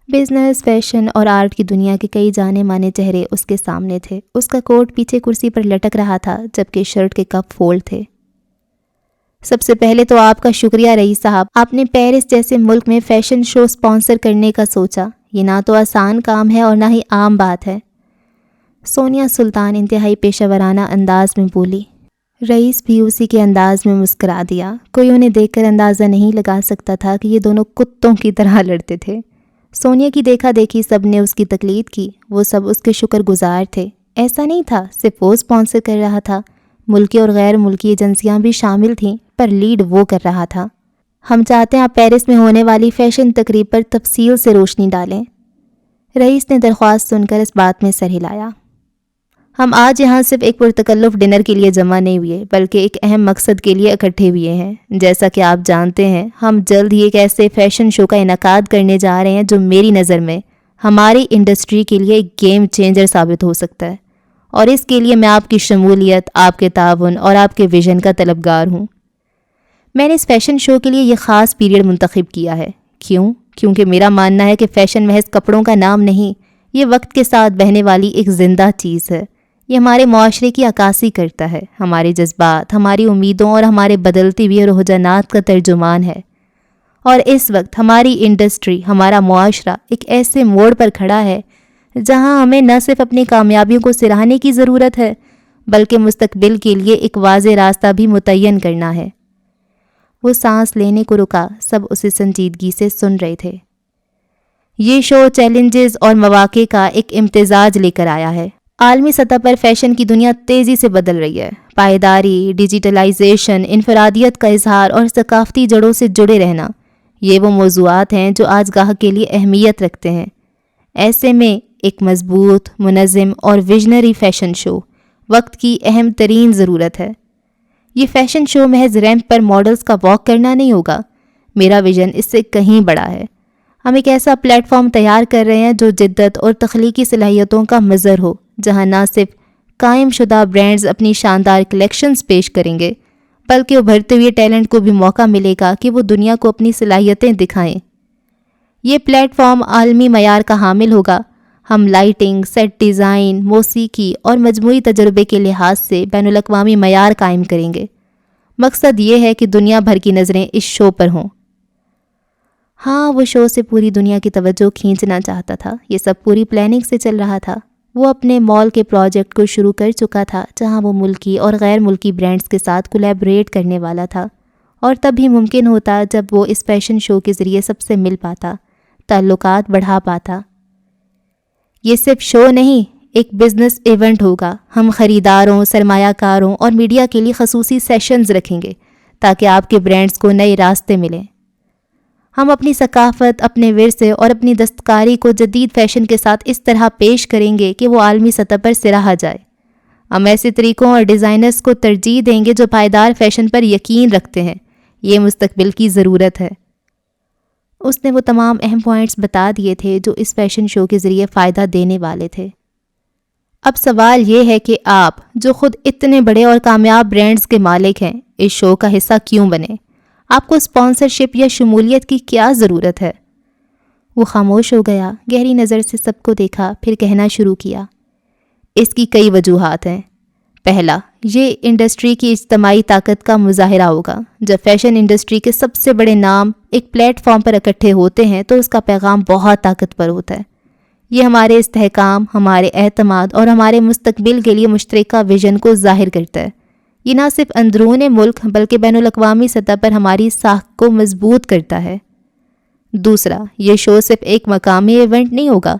بزنس، فیشن اور آرٹ کی دنیا کے کئی جانے مانے چہرے اس کے سامنے تھے۔ اس کا کوٹ پیچھے کرسی پر لٹک رہا تھا جبکہ شرٹ کے کپ فولڈ تھے۔ سب سے پہلے تو آپ کا شکریہ رئیس صاحب، آپ نے پیرس جیسے ملک میں فیشن شو سپانسر کرنے کا سوچا۔ یہ نہ تو آسان کام ہے اور نہ ہی عام بات ہے۔ سونیا سلطان انتہائی پیشہ ورانہ انداز میں بولی۔ رئیس بھی اسی کے انداز میں مسکرا دیا۔ کوئی انہیں دیکھ کر اندازہ نہیں لگا سکتا تھا کہ یہ دونوں کتوں کی طرح لڑتے تھے۔ سونیا کی دیکھا دیکھی سب نے اس کی تقلید کی۔ وہ سب اس کے شکر گزار تھے۔ ایسا نہیں تھا صرف وہ اسپانسر کر رہا تھا، ملکی اور غیر ملکی ایجنسیاں بھی شامل تھیں، پر لیڈ وہ کر رہا تھا۔ ہم چاہتے ہیں آپ پیرس میں ہونے والی فیشن تقریب پر تفصیل سے روشنی ڈالیں۔ رئیس نے درخواست سن کر اس بات میں سر ہلایا۔ ہم آج یہاں صرف ایک پرتکلف ڈنر کے لیے جمع نہیں ہوئے بلکہ ایک اہم مقصد کے لیے اکٹھے ہوئے ہیں۔ جیسا کہ آپ جانتے ہیں، ہم جلد ہی ایک ایسے فیشن شو کا انعقاد کرنے جا رہے ہیں جو میری نظر میں ہماری انڈسٹری کے لیے ایک گیم چینجر ثابت ہو سکتا ہے، اور اس کے لیے میں آپ کی شمولیت، آپ کے تعاون اور آپ کے ویژن کا طلبگار ہوں۔ میں نے اس فیشن شو کے لیے یہ خاص پیریڈ منتخب کیا ہے۔ کیونکہ میرا ماننا ہے کہ فیشن محض کپڑوں کا نام نہیں، یہ وقت کے ساتھ بہنے والی ایک زندہ چیز ہے۔ یہ ہمارے معاشرے کی عکاسی کرتا ہے، ہمارے جذبات، ہماری امیدوں اور ہمارے بدلتی ہوئے رجحانات کا ترجمان ہے۔ اور اس وقت ہماری انڈسٹری، ہمارا معاشرہ ایک ایسے موڑ پر کھڑا ہے جہاں ہمیں نہ صرف اپنی کامیابیوں کو سراہنے کی ضرورت ہے بلکہ مستقبل کے لیے ایک واضح راستہ بھی متعین کرنا ہے۔ وہ سانس لینے کو رکا، سب اسے سنجیدگی سے سن رہے تھے۔ یہ شو چیلنجز اور مواقع کا ایک امتزاج لے کر آیا ہے۔ عالمی سطح پر فیشن کی دنیا تیزی سے بدل رہی ہے۔ پائیداری، ڈیجیٹلائزیشن، انفرادیت کا اظہار اور ثقافتی جڑوں سے جڑے رہنا، یہ وہ موضوعات ہیں جو آج گاہک کے لیے اہمیت رکھتے ہیں۔ ایسے میں ایک مضبوط، منظم اور ویژنری فیشن شو وقت کی اہم ترین ضرورت ہے۔ یہ فیشن شو محض ریمپ پر ماڈلز کا واک کرنا نہیں ہوگا۔ میرا ویژن اس سے کہیں بڑا ہے۔ ہم ایک ایسا پلیٹ فارم تیار کر رہے ہیں جو جدت اور تخلیقی صلاحیتوں کا مظہر ہو، جہاں نہ صرف قائم شدہ برانڈز اپنی شاندار کلیکشنز پیش کریں گے بلکہ ابھرتے ہوئے ٹیلنٹ کو بھی موقع ملے گا کہ وہ دنیا کو اپنی صلاحیتیں دکھائیں۔ یہ پلیٹ فارم عالمی معیار کا حامل ہوگا۔ ہم لائٹنگ، سیٹ ڈیزائن، موسیقی اور مجموعی تجربے کے لحاظ سے بین الاقوامی معیار قائم کریں گے۔ مقصد یہ ہے کہ دنیا بھر کی نظریں اس شو پر ہوں۔ ہاں، وہ شو سے پوری دنیا کی توجہ کھینچنا چاہتا تھا۔ یہ سب پوری پلاننگ سے چل رہا تھا۔ وہ اپنے مال کے پروجیکٹ کو شروع کر چکا تھا جہاں وہ ملکی اور غیر ملکی برانڈز کے ساتھ کولیبریٹ کرنے والا تھا، اور تب ہی ممکن ہوتا جب وہ اس فیشن شو کے ذریعے سب سے مل پاتا، تعلقات بڑھا پاتا۔ یہ صرف شو نہیں، ایک بزنس ایونٹ ہوگا۔ ہم خریداروں، سرمایہ کاروں اور میڈیا کے لیے خصوصی سیشنز رکھیں گے تاکہ آپ کے برانڈز کو نئے راستے ملیں۔ ہم اپنی ثقافت، اپنے ورثے اور اپنی دستکاری کو جدید فیشن کے ساتھ اس طرح پیش کریں گے کہ وہ عالمی سطح پر سراہا جائے۔ ہم ایسے طریقوں اور ڈیزائنرز کو ترجیح دیں گے جو پائیدار فیشن پر یقین رکھتے ہیں۔ یہ مستقبل کی ضرورت ہے۔ اس نے وہ تمام اہم پوائنٹس بتا دیے تھے جو اس فیشن شو کے ذریعے فائدہ دینے والے تھے۔ اب سوال یہ ہے کہ آپ، جو خود اتنے بڑے اور کامیاب برانڈز کے مالک ہیں، اس شو کا حصہ کیوں بنے؟ آپ کو اسپانسرشپ یا شمولیت کی کیا ضرورت ہے؟ وہ خاموش ہو گیا، گہری نظر سے سب کو دیکھا، پھر کہنا شروع کیا۔ اس کی کئی وجوہات ہیں۔ پہلا، یہ انڈسٹری کی اجتماعی طاقت کا مظاہرہ ہوگا۔ جب فیشن انڈسٹری کے سب سے بڑے نام ایک پلیٹ فارم پر اکٹھے ہوتے ہیں تو اس کا پیغام بہت طاقتور ہوتا ہے۔ یہ ہمارے استحکام، ہمارے اعتماد اور ہمارے مستقبل کے لیے مشترکہ ویژن کو ظاہر کرتا ہے۔ یہ نہ صرف اندرون ملک بلکہ بین الاقوامی سطح پر ہماری ساکھ کو مضبوط کرتا ہے۔ دوسرا، یہ شو صرف ایک مقامی ایونٹ نہیں ہوگا۔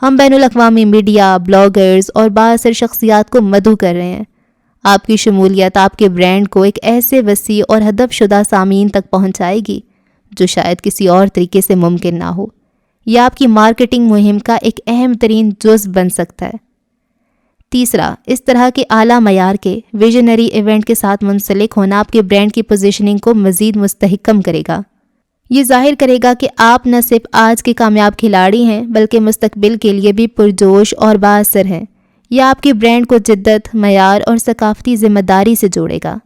ہم بین الاقوامی میڈیا، بلاگرز اور بااثر شخصیات کو مدعو کر رہے ہیں۔ آپ کی شمولیت آپ کے برانڈ کو ایک ایسے وسیع اور ہدف شدہ سامعین تک پہنچائے گی جو شاید کسی اور طریقے سے ممکن نہ ہو۔ یہ آپ کی مارکیٹنگ مہم کا ایک اہم ترین جزو بن سکتا ہے۔ تیسرا، اس طرح کے اعلیٰ معیار کے ویژنری ایونٹ کے ساتھ منسلک ہونا آپ کے برانڈ کی پوزیشننگ کو مزید مستحکم کرے گا۔ یہ ظاہر کرے گا کہ آپ نہ صرف آج کے کامیاب کھلاڑی ہیں بلکہ مستقبل کے لیے بھی پرجوش اور بااثر ہیں۔ یہ آپ کے برانڈ کو جدت، معیار اور ثقافتی ذمہ داری سے جوڑے گا۔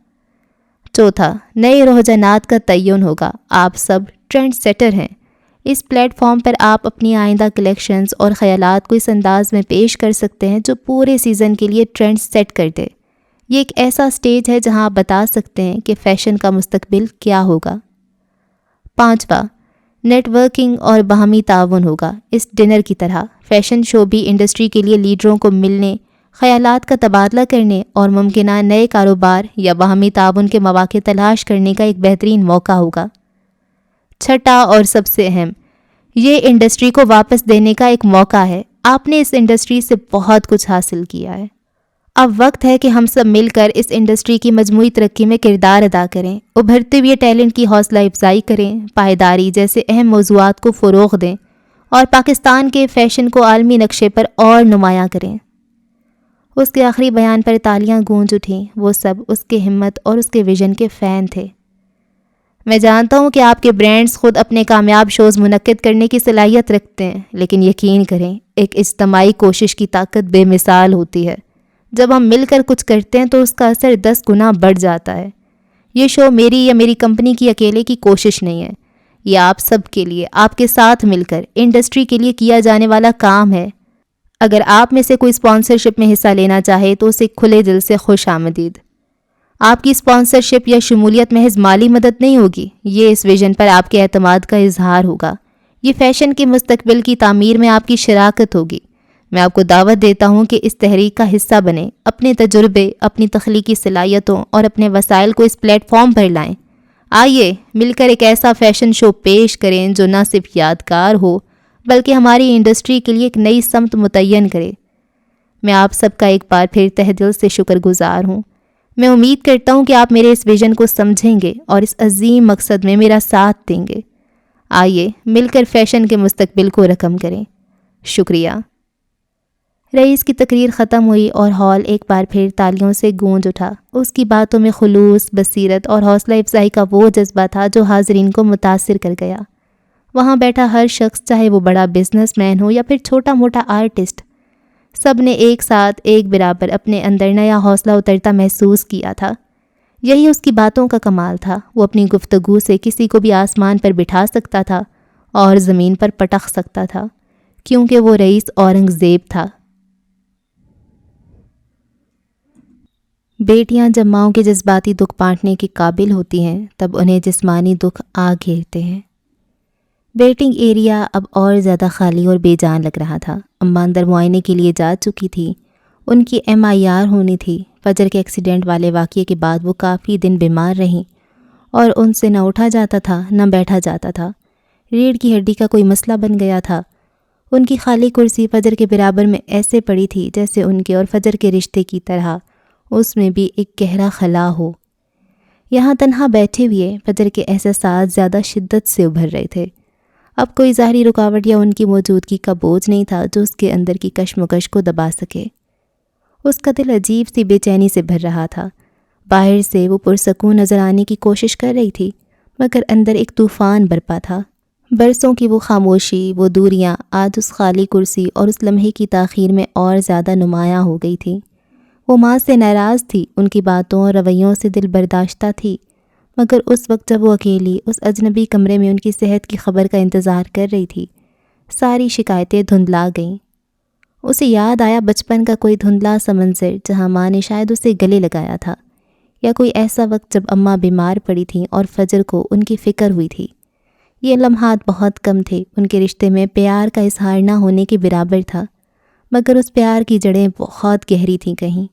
چوتھا، نئے رجحانات کا تعین ہوگا۔ آپ سب ٹرینڈ سیٹر ہیں۔ اس پلیٹ فارم پر آپ اپنی آئندہ کلیکشنز اور خیالات کو اس انداز میں پیش کر سکتے ہیں جو پورے سیزن کے لیے ٹرینڈ سیٹ کر دے۔ یہ ایک ایسا سٹیج ہے جہاں آپ بتا سکتے ہیں کہ فیشن کا مستقبل کیا ہوگا۔ پانچواں، نیٹ ورکنگ اور باہمی تعاون ہوگا۔ اس ڈنر کی طرح فیشن شو بھی انڈسٹری کے لیے لیڈروں کو ملنے، خیالات کا تبادلہ کرنے اور ممکنہ نئے کاروبار یا باہمی تعاون کے مواقع تلاش کرنے کا ایک بہترین موقع ہوگا۔ چھٹا اور سب سے اہم، یہ انڈسٹری کو واپس دینے کا ایک موقع ہے۔ آپ نے اس انڈسٹری سے بہت کچھ حاصل کیا ہے۔ اب وقت ہے کہ ہم سب مل کر اس انڈسٹری کی مجموعی ترقی میں کردار ادا کریں، ابھرتے ہوئے ٹیلنٹ کی حوصلہ افزائی کریں، پائیداری جیسے اہم موضوعات کو فروغ دیں اور پاکستان کے فیشن کو عالمی نقشے پر اور نمایاں کریں۔ اس کے آخری بیان پر تالیاں گونج اٹھیں۔ وہ سب اس کے ہمت اور اس کے ویژن کے فین تھے۔ میں جانتا ہوں کہ آپ کے برانڈز خود اپنے کامیاب شوز منعقد کرنے کی صلاحیت رکھتے ہیں، لیکن یقین کریں ایک اجتماعی کوشش کی طاقت بے مثال ہوتی ہے۔ جب ہم مل کر کچھ کرتے ہیں تو اس کا اثر 10 گنا بڑھ جاتا ہے۔ یہ شو میری یا میری کمپنی کی اکیلے کی کوشش نہیں ہے، یہ آپ سب کے لیے، آپ کے ساتھ مل کر انڈسٹری کے لیے کیا جانے والا کام ہے۔ اگر آپ میں سے کوئی اسپانسرشپ میں حصہ لینا چاہے تو اسے کھلے دل سے خوش آمدید۔ آپ کی اسپانسرشپ یا شمولیت محض مالی مدد نہیں ہوگی، یہ اس ویژن پر آپ کے اعتماد کا اظہار ہوگا۔ یہ فیشن کے مستقبل کی تعمیر میں آپ کی شراکت ہوگی۔ میں آپ کو دعوت دیتا ہوں کہ اس تحریک کا حصہ بنیں، اپنے تجربے، اپنی تخلیقی صلاحیتوں اور اپنے وسائل کو اس پلیٹ فارم پر لائیں۔ آئیے مل کر ایک ایسا فیشن شو پیش کریں جو نہ صرف یادگار ہو بلکہ ہماری انڈسٹری کے لیے ایک نئی سمت متعین کرے۔ میں آپ سب کا ایک بار پھر تہہ دل سے شکر گزار ہوں۔ میں امید کرتا ہوں کہ آپ میرے اس ویژن کو سمجھیں گے اور اس عظیم مقصد میں میرا ساتھ دیں گے۔ آئیے مل کر فیشن کے مستقبل کو رقم کریں۔ شکریہ۔ رئیس کی تقریر ختم ہوئی اور ہال ایک بار پھر تالیوں سے گونج اٹھا۔ اس کی باتوں میں خلوص، بصیرت اور حوصلہ افزائی کا وہ جذبہ تھا جو حاضرین کو متاثر کر گیا۔ وہاں بیٹھا ہر شخص، چاہے وہ بڑا بزنس مین ہو یا پھر چھوٹا موٹا آرٹسٹ، سب نے ایک ساتھ ایک برابر اپنے اندر نیا حوصلہ اترتا محسوس کیا تھا۔ یہی اس کی باتوں کا کمال تھا۔ وہ اپنی گفتگو سے کسی کو بھی آسمان پر بٹھا سکتا تھا اور زمین پر پٹخ سکتا تھا، کیونکہ وہ رئیس اورنگزیب تھا۔ بیٹیاں جب ماؤں کے جذباتی دکھ بانٹنے کے قابل ہوتی ہیں تب انہیں جسمانی دکھ آ گھیرتے ہیں۔ ویٹنگ ایریا اب اور زیادہ خالی اور بے جان لگ رہا تھا۔ اماں اندر معائنے کے لیے جا چکی تھی۔ ان کی MIR ہونی تھی۔ فجر کے ایکسیڈنٹ والے واقعے کے بعد وہ کافی دن بیمار رہیں اور ان سے نہ اٹھا جاتا تھا نہ بیٹھا جاتا تھا۔ ریڑھ کی ہڈی کا کوئی مسئلہ بن گیا تھا۔ ان کی خالی کرسی فجر کے برابر میں ایسے پڑی تھی جیسے ان کے اور فجر کے رشتے کی طرح اس میں بھی ایک گہرا خلا ہو۔ یہاں تنہا بیٹھے ہوئے فجر کے احساسات زیادہ شدت سے ابھر رہے تھے۔ اب کوئی ظاہری رکاوٹ یا ان کی موجودگی کا بوجھ نہیں تھا جو اس کے اندر کی کشمکش کو دبا سکے۔ اس کا دل عجیب سی بے چینی سے بھر رہا تھا۔ باہر سے وہ پرسکون نظر آنے کی کوشش کر رہی تھی، مگر اندر ایک طوفان برپا تھا۔ برسوں کی وہ خاموشی، وہ دوریاں آج اس خالی کرسی اور اس لمحے کی تاخیر میں اور زیادہ نمایاں ہو گئی تھی۔ وہ ماں سے ناراض تھی، ان کی باتوں اور رویوں سے دل برداشتہ تھی، مگر اس وقت جب وہ اکیلی اس اجنبی کمرے میں ان کی صحت کی خبر کا انتظار کر رہی تھی، ساری شکایتیں دھندلا گئیں۔ اسے یاد آیا بچپن کا کوئی دھندلا سا منظر جہاں ماں نے شاید اسے گلے لگایا تھا، یا کوئی ایسا وقت جب اماں بیمار پڑی تھیں اور فجر کو ان کی فکر ہوئی تھی۔ یہ لمحات بہت کم تھے، ان کے رشتے میں پیار کا اظہار نہ ہونے کے برابر تھا، مگر اس پیار کی جڑیں بہت گہری تھیں کہیں۔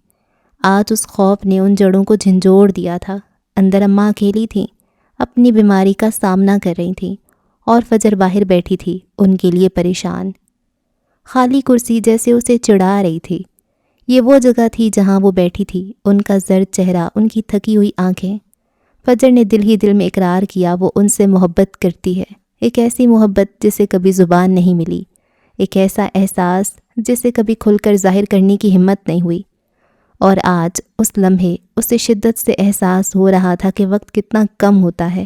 آج اس خوف نے ان جڑوں کو جھنجھوڑ دیا تھا۔ اندر اماں اکیلی تھیں، اپنی بیماری کا سامنا کر رہی تھیں، اور فجر باہر بیٹھی تھی ان کے لیے پریشان۔ خالی کرسی جیسے اسے چڑھا رہی تھی۔ یہ وہ جگہ تھی جہاں وہ بیٹھی تھی، ان کا زرد چہرہ، ان کی تھکی ہوئی آنکھیں۔ فجر نے دل ہی دل میں اقرار کیا وہ ان سے محبت کرتی ہے، ایک ایسی محبت جسے کبھی زبان نہیں ملی، ایک ایسا احساس جسے کبھی کھل کر ظاہر کرنے کی ہمت نہیں ہوئی۔ اور آج اس لمحے اسے شدت سے احساس ہو رہا تھا کہ وقت کتنا کم ہوتا ہے۔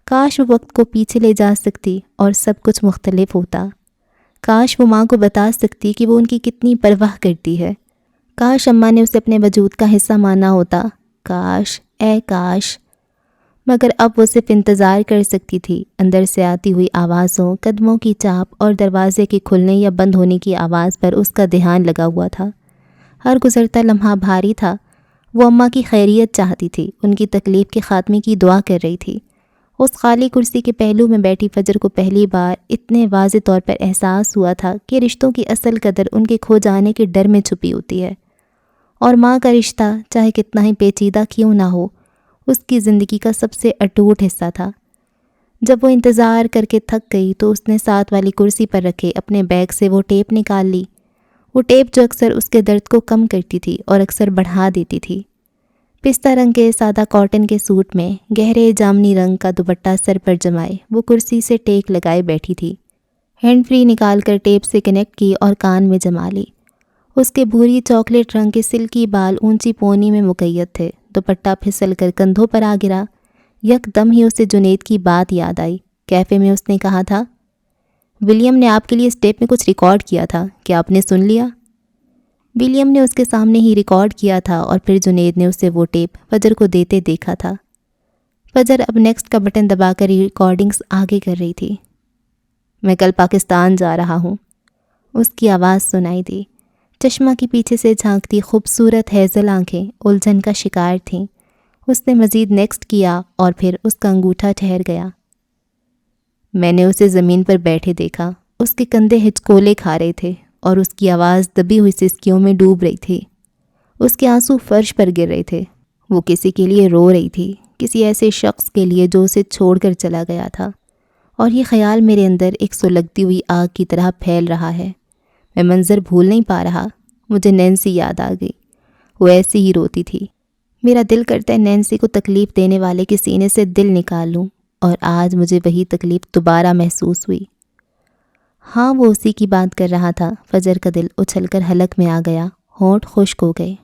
کاش وہ وقت کو پیچھے لے جا سکتی اور سب کچھ مختلف ہوتا۔ کاش وہ ماں کو بتا سکتی کہ وہ ان کی کتنی پرواہ کرتی ہے۔ کاش اماں نے اسے اپنے وجود کا حصہ مانا ہوتا، کاش، اے کاش۔ مگر اب وہ صرف انتظار کر سکتی تھی۔ اندر سے آتی ہوئی آوازوں، قدموں کی چاپ اور دروازے کے کھلنے یا بند ہونے کی آواز پر اس کا دھیان لگا ہوا تھا۔ ہر گزرتا لمحہ بھاری تھا۔ وہ اماں کی خیریت چاہتی تھی، ان کی تکلیف کے خاتمے کی دعا کر رہی تھی۔ اس خالی کرسی کے پہلو میں بیٹھی فجر کو پہلی بار اتنے واضح طور پر احساس ہوا تھا کہ رشتوں کی اصل قدر ان کے کھو جانے کے ڈر میں چھپی ہوتی ہے، اور ماں کا رشتہ چاہے کتنا ہی پیچیدہ کیوں نہ ہو، اس کی زندگی کا سب سے اٹوٹ حصہ تھا۔ جب وہ انتظار کر کے تھک گئی تو اس نے ساتھ والی کرسی پر رکھے اپنے بیگ سے وہ ٹیپ نکال لی، وہ ٹیپ جو اکثر اس کے درد کو کم کرتی تھی اور اکثر بڑھا دیتی تھی۔ پستہ رنگ کے سادہ کاٹن کے سوٹ میں گہرے جامنی رنگ کا دوپٹہ سر پر جمائے وہ کرسی سے ٹیک لگائے بیٹھی تھی۔ ہینڈ فری نکال کر ٹیپ سے کنیکٹ کی اور کان میں جما لی۔ اس کے بھوری چاکلیٹ رنگ کے سلکی بال اونچی پونی میں مقید تھے۔ دوپٹہ پھسل کر کندھوں پر آ گرا۔ یک دم ہی اسے جنید کی بات یاد آئی۔ کیفے میں اس نے کہا تھا، ولیم نے آپ کے لیے اس ٹیپ میں کچھ ریکارڈ کیا تھا، کیا آپ نے سن لیا؟ ولیم نے اس کے سامنے ہی ریکارڈ کیا تھا اور پھر جنید نے اسے وہ ٹیپ فجر کو دیتے دیکھا تھا۔ فجر اب نیکسٹ کا بٹن دبا کر ریکارڈنگز آگے کر رہی تھی۔ میں کل پاکستان جا رہا ہوں، اس کی آواز سنائی دی۔ چشمہ کے پیچھے سے جھانکتی خوبصورت ہیزل آنکھیں الجھن کا شکار تھیں۔ اس نے مزید نیکسٹ کیا اور پھر اس کا انگوٹھا ٹھہر گیا۔ میں نے اسے زمین پر بیٹھے دیکھا، اس کے کندھے ہچکولے کھا رہے تھے اور اس کی آواز دبی ہوئی سسکیوں میں ڈوب رہی تھی۔ اس کے آنسو فرش پر گر رہے تھے۔ وہ کسی کے لیے رو رہی تھی، کسی ایسے شخص کے لیے جو اسے چھوڑ کر چلا گیا تھا، اور یہ خیال میرے اندر ایک سلگتی ہوئی آگ کی طرح پھیل رہا ہے۔ میں منظر بھول نہیں پا رہا۔ مجھے نینسی یاد آ گئی، وہ ایسی ہی روتی تھی۔ میرا دل کرتا ہے نینسی کو تکلیف دینے والے کے سینے سے دل نکال لوں، اور آج مجھے وہی تکلیف دوبارہ محسوس ہوئی۔ ہاں، وہ اسی کی بات کر رہا تھا۔ فجر کا دل اچھل کر حلق میں آ گیا، ہونٹ خشک ہو گئے۔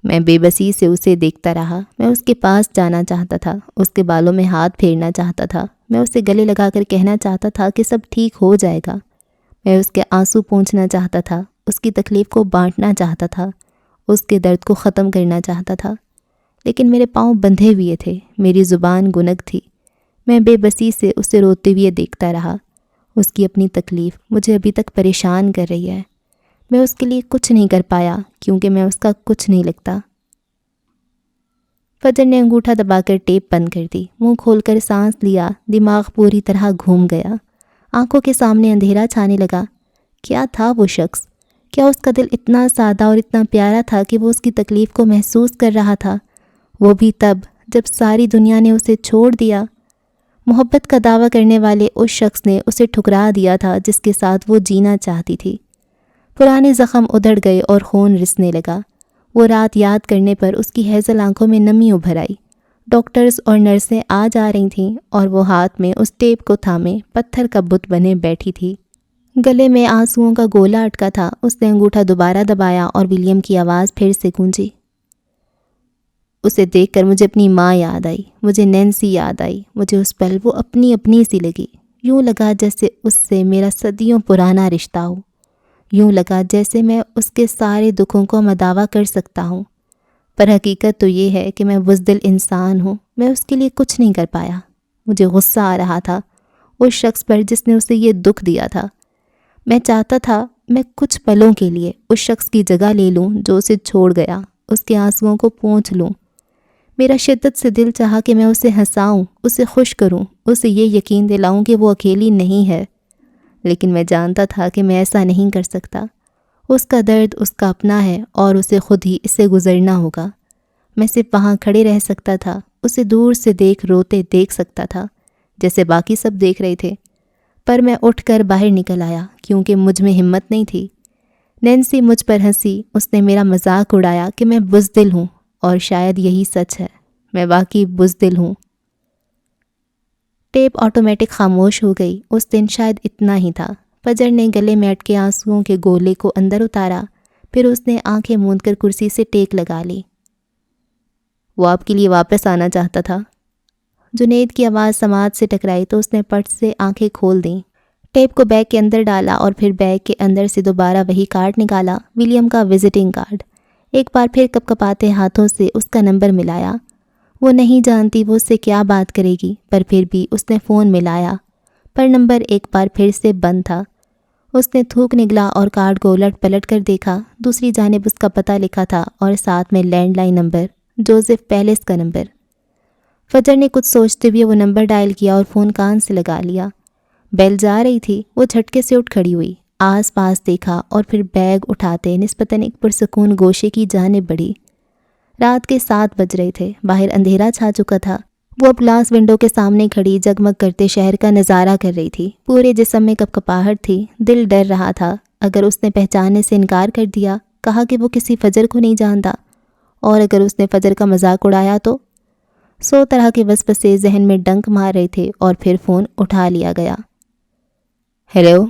میں بے بسی سے اسے دیکھتا رہا۔ میں اس کے پاس جانا چاہتا تھا، اس کے بالوں میں ہاتھ پھیرنا چاہتا تھا۔ میں اسے گلے لگا کر کہنا چاہتا تھا کہ سب ٹھیک ہو جائے گا۔ میں اس کے آنسو پونچھنا چاہتا تھا، اس کی تکلیف کو بانٹنا چاہتا تھا، اس کے درد کو ختم کرنا چاہتا تھا، لیکن میرے پاؤں بندھے ہوئے تھے، میری زبان گنگ تھی۔ میں بے بسی سے اسے روتے ہوئے دیکھتا رہا۔ اس کی اپنی تکلیف مجھے ابھی تک پریشان کر رہی ہے۔ میں اس کے لیے کچھ نہیں کر پایا کیونکہ میں اس کا کچھ نہیں لگتا۔ فجر نے انگوٹھا دبا کر ٹیپ بند کر دی، منہ کھول کر سانس لیا، دماغ پوری طرح گھوم گیا، آنکھوں کے سامنے اندھیرا چھانے لگا۔ کیا تھا وہ شخص؟ کیا اس کا دل اتنا سادہ اور اتنا پیارا تھا کہ وہ اس کی تکلیف کو محسوس کر رہا تھا، وہ بھی تب جب ساری دنیا نے اسے چھوڑ دیا؟ محبت کا دعویٰ کرنے والے اس شخص نے اسے ٹھکرا دیا تھا جس کے ساتھ وہ جینا چاہتی تھی۔ پرانے زخم ادھڑ گئے اور خون رسنے لگا۔ وہ رات یاد کرنے پر اس کی ہیزل آنکھوں میں نمی ابھر آئی۔ ڈاکٹرز اور نرسیں آ جا رہی تھیں اور وہ ہاتھ میں اس ٹیپ کو تھامے پتھر کا بت بنے بیٹھی تھی۔ گلے میں آنسوؤں کا گولا اٹکا تھا۔ اس نے انگوٹھا دوبارہ دبایا اور ولیم کی آواز پھر سے گونجی۔ اسے دیکھ کر مجھے اپنی ماں یاد آئی، مجھے نینسی یاد آئی۔ مجھے اس پل وہ اپنی سی لگی، یوں لگا جیسے اس سے میرا صدیوں پرانا رشتہ ہو، یوں لگا جیسے میں اس کے سارے دکھوں کو مداوا کر سکتا ہوں۔ پر حقیقت تو یہ ہے کہ میں بزدل انسان ہوں، میں اس کے لیے کچھ نہیں کر پایا۔ مجھے غصہ آ رہا تھا اس شخص پر جس نے اسے یہ دکھ دیا تھا۔ میں چاہتا تھا میں کچھ پلوں کے لیے اس شخص کی جگہ لے لوں جو اسے چھوڑ گیا، اس کے آنسوؤں کو پونچھ لوں۔ میرا شدت سے دل چاہا کہ میں اسے ہنساؤں، اسے خوش کروں، اسے یہ یقین دلاؤں کہ وہ اکیلی نہیں ہے، لیکن میں جانتا تھا کہ میں ایسا نہیں کر سکتا۔ اس کا درد اس کا اپنا ہے اور اسے خود ہی اس سے گزرنا ہوگا۔ میں صرف وہاں کھڑے رہ سکتا تھا، اسے دور سے روتے دیکھ سکتا تھا جیسے باقی سب دیکھ رہے تھے، پر میں اٹھ کر باہر نکل آیا کیونکہ مجھ میں ہمت نہیں تھی۔ نینسی مجھ پر ہنسی، اس نے میرا مذاق اڑایا کہ میں بزدل ہوں، اور شاید یہی سچ ہے، میں واقعی بزدل ہوں۔ ٹیپ آٹومیٹک خاموش ہو گئی۔ اس دن شاید اتنا ہی تھا۔ فجر نے گلے میں اٹکے آنسوؤں کے گولے کو اندر اتارا، پھر اس نے آنکھیں موند کر کرسی سے ٹیک لگا لی۔ وہ آپ کے لیے واپس آنا چاہتا تھا۔ جنید کی آواز سماعت سے ٹکرائی تو اس نے پٹ سے آنکھیں کھول دیں۔ ٹیپ کو بیگ کے اندر ڈالا اور پھر بیگ کے اندر سے دوبارہ وہی کارڈ نکالا، ولیم کا وزٹنگ کارڈ۔ ایک بار پھر کپکپاتے ہاتھوں سے اس کا نمبر ملایا۔ وہ نہیں جانتی وہ اس سے کیا بات کرے گی، پر پھر بھی اس نے فون ملایا، پر نمبر ایک بار پھر سے بند تھا۔ اس نے تھوک نگلا اور کارڈ کو الٹ پلٹ کر دیکھا۔ دوسری جانب اس کا پتہ لکھا تھا اور ساتھ میں land line number, Joseph palace کا نمبر۔ فجر نے کچھ سوچتے ہوئے وہ نمبر ڈائل کیا اور فون کان سے لگا لیا۔ بیل جا رہی تھی، وہ جھٹکے سے اٹھ کھڑی ہوئی، آس پاس دیکھا اور پھر بیگ اٹھاتے نسبتاً ایک پرسکون گوشے کی جانب بڑھی۔ رات کے 7 بج رہے تھے، باہر اندھیرا چھا چکا تھا۔ وہ اب گلاس ونڈو کے سامنے کھڑی جگمگ کرتے شہر کا نظارہ کر رہی تھی۔ پورے جسم میں کپکپاہٹ تھی، دل ڈر رہا تھا اگر اس نے پہچاننے سے انکار کر دیا، کہا کہ وہ کسی فجر کو نہیں جانتا، اور اگر اس نے فجر کا مذاق اڑایا تو 100 طرح کے وسوسے ذہن میں ڈنک مار رہے تھے اور پھر فون اٹھا لیا گیا۔ ہیلو،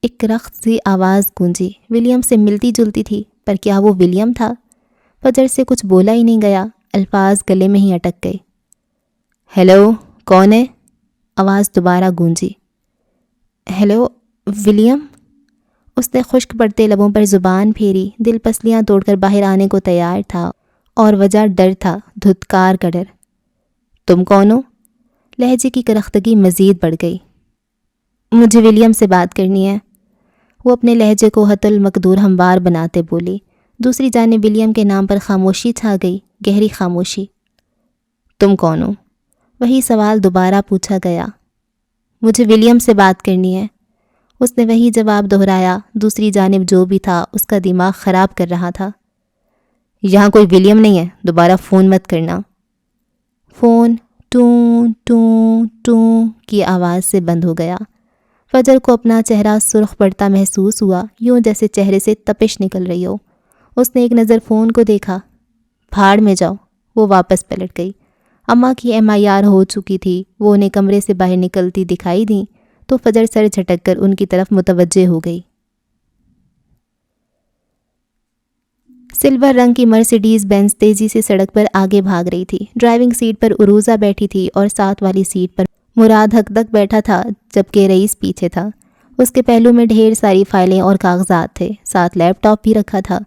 ایک رخت سی آواز گونجی، ولیم سے ملتی جلتی تھی، پر کیا وہ ولیم تھا؟ فجر سے کچھ بولا ہی نہیں گیا، الفاظ گلے میں ہی اٹک گئے۔ ہیلو، کون ہے؟ آواز دوبارہ گونجی۔ Hello, William? اس نے خشک پڑتے لبوں پر زبان پھیری، دل پسلیاں توڑ کر باہر آنے کو تیار تھا، اور وجہ ڈر تھا، دھتکار کا ڈر۔ تم کون ہو؟ لہجے کی کرختگی مزید بڑھ گئی۔ مجھے ولیم سے بات کرنی ہے، وہ اپنے لہجے کو حت المقدور ہموار بناتے بولی۔ دوسری جانب ولیم کے نام پر خاموشی چھا گئی، گہری خاموشی۔ تم کون ہو؟ وہی سوال دوبارہ پوچھا گیا۔ مجھے ولیم سے بات کرنی ہے، اس نے وہی جواب دہرایا۔ دوسری جانب جو بھی تھا اس کا دماغ خراب کر رہا تھا۔ یہاں کوئی ولیم نہیں ہے، دوبارہ فون مت کرنا۔ فون ٹوں ٹوں ٹوں کی آواز سے بند ہو گیا۔ فجر کو اپنا چہرہ سرخ پڑتا محسوس ہوا، یوں جیسے چہرے سے تپش نکل رہی ہو۔ اس نے ایک نظر فون کو دیکھا۔ پھاڑ میں جاؤ، وہ واپس پلٹ گئی۔ اماں کی MIR ہو چکی تھی، وہ انہیں کمرے سے باہر نکلتی دکھائی دیں تو فجر سر جھٹک کر ان کی طرف متوجہ ہو گئی۔ سلور رنگ کی مرسیڈیز بینز تیزی سے سڑک پر آگے بھاگ رہی تھی۔ ڈرائیونگ سیٹ پر عروزہ بیٹھی تھی اور ساتھ والی سیٹ پر مراد حقدق بیٹھا تھا، جبکہ رئیس پیچھے تھا۔ اس کے پہلو میں ڈھیر ساری فائلیں اور کاغذات تھے، ساتھ لیپ ٹاپ بھی رکھا تھا۔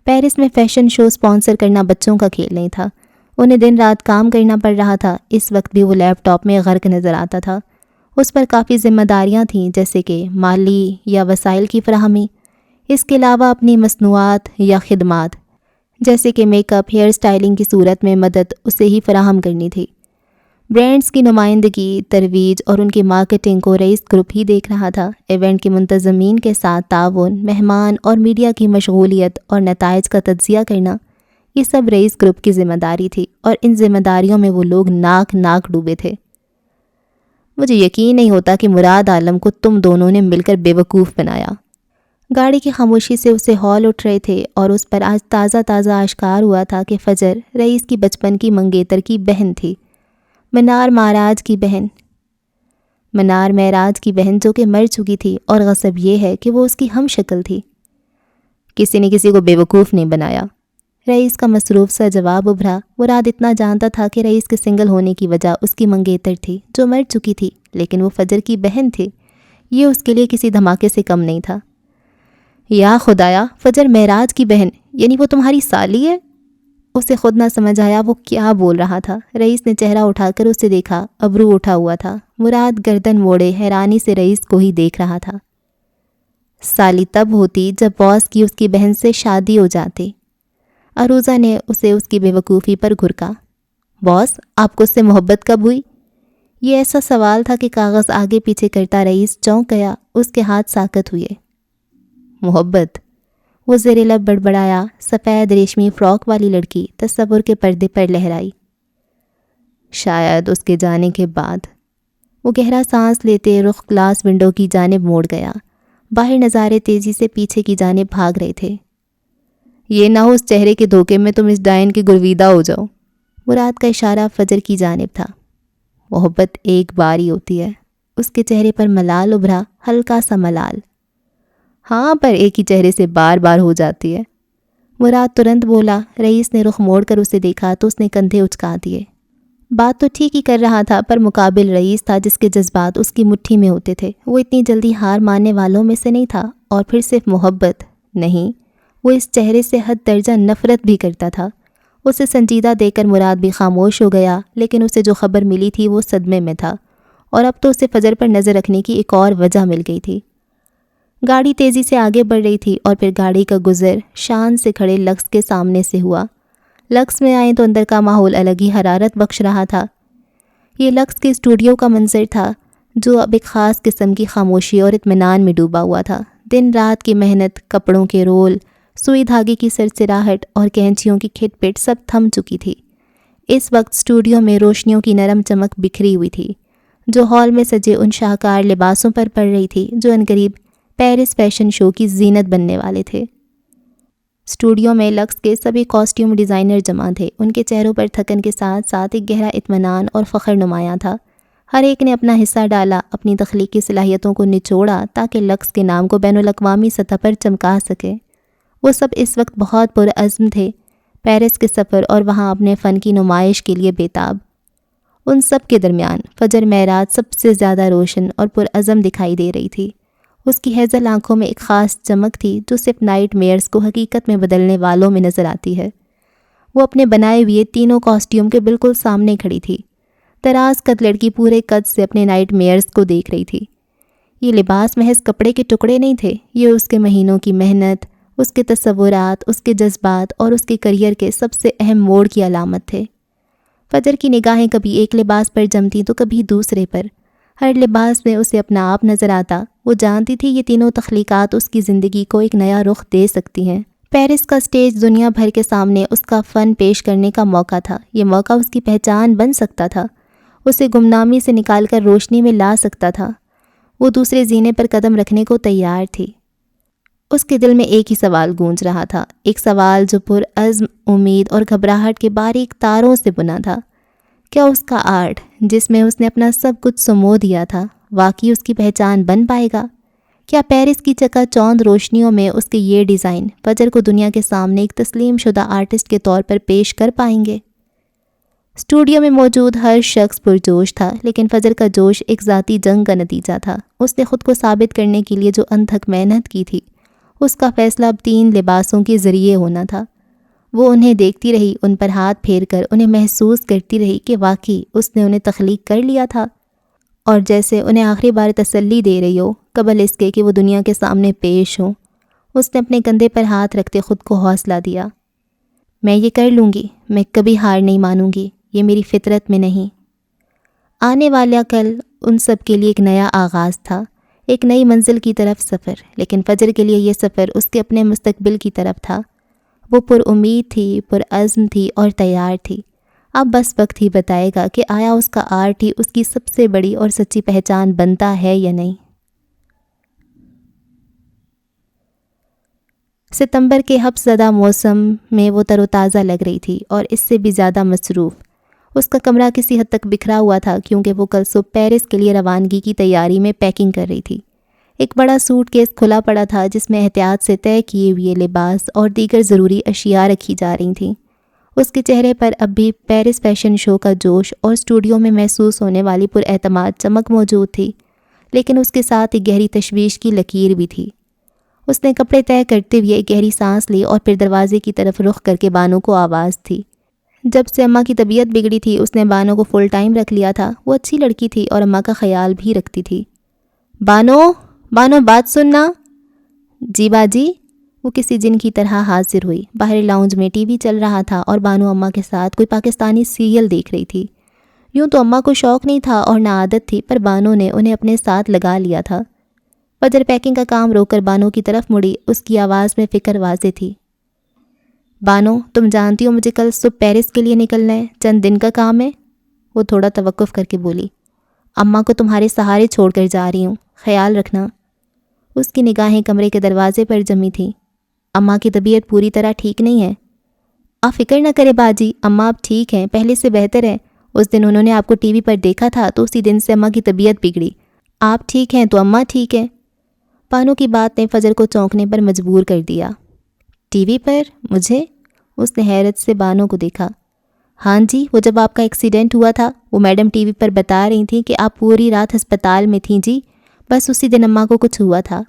پیرس میں فیشن شو سپانسر کرنا بچوں کا کھیل نہیں تھا، انہیں دن رات کام کرنا پڑ رہا تھا۔ اس وقت بھی وہ لیپ ٹاپ میں غرق نظر آتا تھا۔ اس پر کافی ذمہ داریاں تھیں، جیسے کہ مالی یا وسائل کی فراہمی، اس کے علاوہ اپنی مصنوعات یا خدمات جیسے کہ میک اپ، ہیئر سٹائلنگ کی صورت میں مدد اسے ہی فراہم کرنی تھی۔ برانڈز کی نمائندگی، ترویج اور ان کی مارکیٹنگ کو رئیس گروپ ہی دیکھ رہا تھا۔ ایونٹ کے منتظمین کے ساتھ تعاون، مہمان اور میڈیا کی مشغولیت اور نتائج کا تجزیہ کرنا، یہ سب رئیس گروپ کی ذمہ داری تھی، اور ان ذمہ داریوں میں وہ لوگ ناک ڈوبے تھے۔ مجھے یقین نہیں ہوتا کہ مراد عالم کو تم دونوں نے مل کر بے وقوف بنایا۔ گاڑی کی خاموشی سے اسے ہال اٹھ رہے تھے، اور اس پر آج تازہ آشکار ہوا تھا کہ فجر رئیس کی بچپن کی منگیتر کی بہن تھی، منار معراج کی بہن جو کہ مر چکی تھی، اور غصب یہ ہے کہ وہ اس کی ہم شکل تھی۔ کسی نے کسی کو بے وقوف نہیں بنایا، رئیس کا مصروف سا جواب ابھرا۔ مراد اتنا جانتا تھا کہ رئیس کے سنگل ہونے کی وجہ اس کی منگیتر تھی جو مر چکی تھی، لیکن وہ فجر کی بہن تھی، یہ اس کے لیے کسی دھماکے سے کم نہیں تھا۔ یا خدایا، فجر معراج کی بہن، یعنی وہ تمہاری سالی ہے؟ اسے خود نہ سمجھ آیا وہ کیا بول رہا تھا۔ رئیس نے چہرہ اٹھا کر اسے دیکھا، ابرو اٹھا ہوا تھا۔ مراد گردن موڑے حیرانی سے رئیس کو ہی دیکھ رہا تھا۔ سالی تب ہوتی جب باس کی اس کی بہن سے شادی ہو جاتی۔ عروضہ نے اسے اس کی بے وقوفی پر گھرکا۔ باس، آپ کو اس سے محبت کب ہوئی؟ یہ ایسا سوال تھا کہ کاغذ آگے پیچھے کرتا رئیس چونک گیا، اس کے ہاتھ ساکت ہوئے۔ محبت، وہ زیر لب بڑبڑایا۔ سفید ریشمی فراک والی لڑکی تصور کے پردے پر لہرائی۔ شاید اس کے جانے کے بعد۔ وہ گہرا سانس لیتے رخ گلاس ونڈو کی جانب موڑ گیا۔ باہر نظارے تیزی سے پیچھے کی جانب بھاگ رہے تھے۔ یہ نہ ہو اس چہرے کے دھوکے میں تم اس ڈائن کی گرویدہ ہو جاؤ۔ مراد کا اشارہ فجر کی جانب تھا۔ محبت ایک بار ہی ہوتی ہے۔ اس کے چہرے پر ملال ابھرا، ہلکا سا ملال۔ ہاں، پر ایک ہی چہرے سے بار بار ہو جاتی ہے۔ مراد ترنت بولا۔ رئیس نے رخ موڑ کر اسے دیکھا تو اس نے کندھے اچکا دیے۔ بات تو ٹھیک ہی کر رہا تھا، پر مقابل رئیس تھا جس کے جذبات اس کی مٹھی میں ہوتے تھے۔ وہ اتنی جلدی ہار ماننے والوں میں سے نہیں تھا، اور پھر صرف محبت نہیں، وہ اس چہرے سے حد درجہ نفرت بھی کرتا تھا۔ اسے سنجیدہ دیکھ کر مراد بھی خاموش ہو گیا، لیکن اسے جو خبر ملی تھی وہ صدمے میں تھا، اور اب تو اسے فجر پر نظر رکھنے کی ایک اور وجہ مل گئی تھی۔ گاڑی تیزی سے آگے بڑھ رہی تھی، اور پھر گاڑی کا گزر شان سے کھڑے لکس کے سامنے سے ہوا۔ لکس میں آئیں تو اندر کا ماحول الگ ہی حرارت بخش رہا تھا۔ یہ لکس کے اسٹوڈیو کا منظر تھا، جو اب ایک خاص قسم کی خاموشی اور اطمینان میں ڈوبا ہوا تھا۔ دن رات کی محنت، کپڑوں کے رول، سوئی دھاگے کی سرسراہٹ اور کینچیوں کی کھٹ پٹ سب تھم چکی تھی۔ اس وقت اسٹوڈیو میں روشنیوں کی نرم چمک بکھری ہوئی تھی، جو ہال میں سجے ان شاہکار لباسوں پر پڑ رہی تھی جو عنقریب پیرس فیشن شو کی زینت بننے والے تھے۔ اسٹوڈیو میں لکس کے سبھی کاسٹیوم ڈیزائنر جمع تھے۔ ان کے چہروں پر تھکن کے ساتھ ساتھ ایک گہرا اطمینان اور فخر نمایاں تھا۔ ہر ایک نے اپنا حصہ ڈالا، اپنی تخلیقی صلاحیتوں کو نچوڑا تاکہ لکس کے نام کو بین الاقوامی سطح پر چمکا سکے۔ وہ سب اس وقت بہت پرعزم تھے، پیرس کے سفر اور وہاں اپنے فن کی نمائش کے لیے بےتاب۔ ان سب کے درمیان فجر معراج سب سے زیادہ روشن اور پرعزم دکھائی دے رہی تھی۔ اس کی ہیزل آنکھوں میں ایک خاص چمک تھی جو صرف نائٹ میئرز کو حقیقت میں بدلنے والوں میں نظر آتی ہے۔ وہ اپنے بنائے ہوئے تینوں کاسٹیوم کے بالکل سامنے کھڑی تھی۔ دراز قد لڑکی پورے قد سے اپنے نائٹ میئرز کو دیکھ رہی تھی۔ یہ لباس محض کپڑے کے ٹکڑے نہیں تھے، یہ اس کے مہینوں کی محنت، اس کے تصورات، اس کے جذبات اور اس کے کریئر کے سب سے اہم موڑ کی علامت تھے۔ فجر کی نگاہیں کبھی ایک لباس پر جمتی تو کبھی دوسرے پر۔ ہر لباس میں اسے اپنا آپ نظر آتا۔ وہ جانتی تھی یہ تینوں تخلیقات اس کی زندگی کو ایک نیا رخ دے سکتی ہیں۔ پیرس کا سٹیج دنیا بھر کے سامنے اس کا فن پیش کرنے کا موقع تھا۔ یہ موقع اس کی پہچان بن سکتا تھا، اسے گمنامی سے نکال کر روشنی میں لا سکتا تھا۔ وہ دوسرے زینے پر قدم رکھنے کو تیار تھی۔ اس کے دل میں ایک ہی سوال گونج رہا تھا، ایک سوال جو پرعزم امید اور گھبراہٹ کے باریک تاروں سے بنا تھا۔ کیا اس کا آرٹ، جس میں اس نے اپنا سب کچھ سمو دیا تھا، واقعی اس کی پہچان بن پائے گا؟ کیا پیرس کی چکا چوند روشنیوں میں اس کے یہ ڈیزائن فجر کو دنیا کے سامنے ایک تسلیم شدہ آرٹسٹ کے طور پر پیش کر پائیں گے؟ اسٹوڈیو میں موجود ہر شخص پرجوش تھا، لیکن فجر کا جوش ایک ذاتی جنگ کا نتیجہ تھا۔ اس نے خود کو ثابت کرنے کے لیے جو انتھک محنت کی تھی، اس کا فیصلہ اب 3 لباسوں کے ذریعے ہونا تھا۔ وہ انہیں دیکھتی رہی، ان پر ہاتھ پھیر کر انہیں محسوس کرتی رہی کہ واقعی اس نے انہیں تخلیق کر لیا تھا، اور جیسے انہیں آخری بار تسلی دے رہی ہو قبل اس کے کہ وہ دنیا کے سامنے پیش ہوں۔ اس نے اپنے کندھے پر ہاتھ رکھتے خود کو حوصلہ دیا۔ میں یہ کر لوں گی، میں کبھی ہار نہیں مانوں گی، یہ میری فطرت میں نہیں۔ آنے والا کل ان سب کے لیے ایک نیا آغاز تھا، ایک نئی منزل کی طرف سفر، لیکن فجر کے لیے یہ سفر اس کے اپنے مستقبل کی طرف تھا۔ وہ پر امید تھی، پر عزم تھی اور تیار تھی۔ اب بس وقت ہی بتائے گا کہ آیا اس کا آرٹ ہی اس کی سب سے بڑی اور سچی پہچان بنتا ہے یا نہیں۔ ستمبر کے حبس زدہ موسم میں وہ تر و تازہ لگ رہی تھی، اور اس سے بھی زیادہ مصروف۔ اس کا کمرہ کسی حد تک بکھرا ہوا تھا، کیونکہ وہ کل صبح پیرس کے لیے روانگی کی تیاری میں پیکنگ کر رہی تھی۔ ایک بڑا سوٹ کیس کھلا پڑا تھا جس میں احتیاط سے طے کیے ہوئے لباس اور دیگر ضروری اشیاء رکھی جا رہی تھیں۔ اس کے چہرے پر اب بھی پیرس فیشن شو کا جوش اور اسٹوڈیو میں محسوس ہونے والی پراعتماد چمک موجود تھی، لیکن اس کے ساتھ ایک گہری تشویش کی لکیر بھی تھی۔ اس نے کپڑے طے کرتے ہوئے ایک گہری سانس لی اور پھر دروازے کی طرف رخ کر کے بانو کو آواز تھی۔ جب سے اماں کی طبیعت بگڑی تھی اس نے بانو کو فل ٹائم رکھ لیا تھا۔ وہ اچھی لڑکی تھی اور اماں کا خیال بھی رکھتی تھی۔ بانو، بانو بات سننا۔ جی باجی۔ وہ کسی جن کی طرح حاضر ہوئی۔ باہر لاؤنج میں ٹی وی چل رہا تھا اور بانو اماں کے ساتھ کوئی پاکستانی سیریل دیکھ رہی تھی۔ یوں تو اماں کو شوق نہیں تھا اور نہ عادت تھی، پر بانو نے انہیں اپنے ساتھ لگا لیا تھا۔ فجر پیکنگ کا کام روک کر بانو کی طرف مڑی، اس کی آواز میں فکر واضح تھی۔ بانو، تم جانتی ہو مجھے کل صبح پیرس کے لیے نکلنا ہے، چند دن کا کام ہے۔ وہ تھوڑا توقف کر کے بولی۔ اماں کو تمہارے سہارے چھوڑ کر جا رہی ہوں، خیال رکھنا۔ اس کی نگاہیں کمرے کے دروازے پر جمی تھیں۔ اماں کی طبیعت پوری طرح ٹھیک نہیں ہے۔ آپ فکر نہ کرے باجی، اماں اب ٹھیک ہیں، پہلے سے بہتر ہے۔ اس دن انہوں نے آپ کو ٹی وی پر دیکھا تھا تو اسی دن سے اماں کی طبیعت بگڑی۔ آپ ٹھیک ہیں تو اماں ٹھیک ہیں۔ بانو کی بات نے فجر کو چونکنے پر مجبور کر دیا۔ ٹی وی پر؟ مجھے؟ اس نے حیرت سے بانو کو دیکھا۔ ہاں جی، وہ جب آپ کا ایکسیڈنٹ ہوا تھا وہ میڈم ٹی وی پر بتا رہی تھیں کہ آپ پوری رات ہسپتال میں تھیں جی، بس اسی دن اماں کو کچھ ہوا تھا۔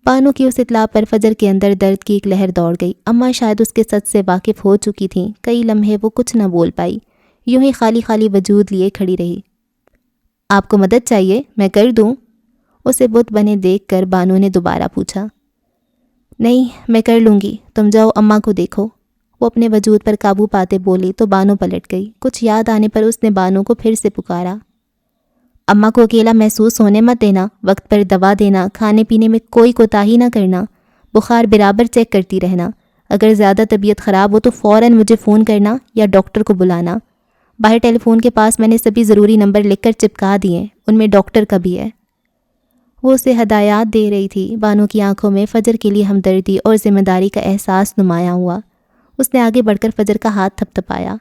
بانو کی اس اطلاع پر فجر کے اندر درد کی ایک لہر دوڑ گئی۔ اماں شاید اس کے سچ سے واقف ہو چکی تھیں، کئی لمحے وہ کچھ نہ بول پائی، یوں ہی خالی خالی وجود لیے کھڑی رہی۔ آپ کو مدد چاہیے؟ میں کر دوں؟ اسے بت بنے دیکھ کر بانو نے دوبارہ پوچھا۔ نہیں، میں کر لوں گی، تم جاؤ اماں کو دیکھو۔ وہ اپنے وجود پر قابو پاتے بولی تو بانو پلٹ گئی۔ کچھ یاد آنے پر اس نے بانو کو پھر سے پکارا۔ اماں کو اکیلا محسوس ہونے مت دینا، وقت پر دوا دینا، کھانے پینے میں کوئی کوتاہی نہ کرنا، بخار برابر چیک کرتی رہنا، اگر زیادہ طبیعت خراب ہو تو فوراً مجھے فون کرنا یا ڈاکٹر کو بلانا۔ باہر ٹیلی فون کے پاس میں نے سبھی ضروری نمبر لکھ کر چپکا دیے، ان میں ڈاکٹر کا بھی ہے۔ وہ اسے ہدایات دے رہی تھی۔ بانو کی آنکھوں میں فجر کے لیے ہمدردی اور ذمہ داری کا احساس نمایاں ہوا۔ اس نے آگے بڑھ کر فجر کا ہاتھ تھپتھپایا۔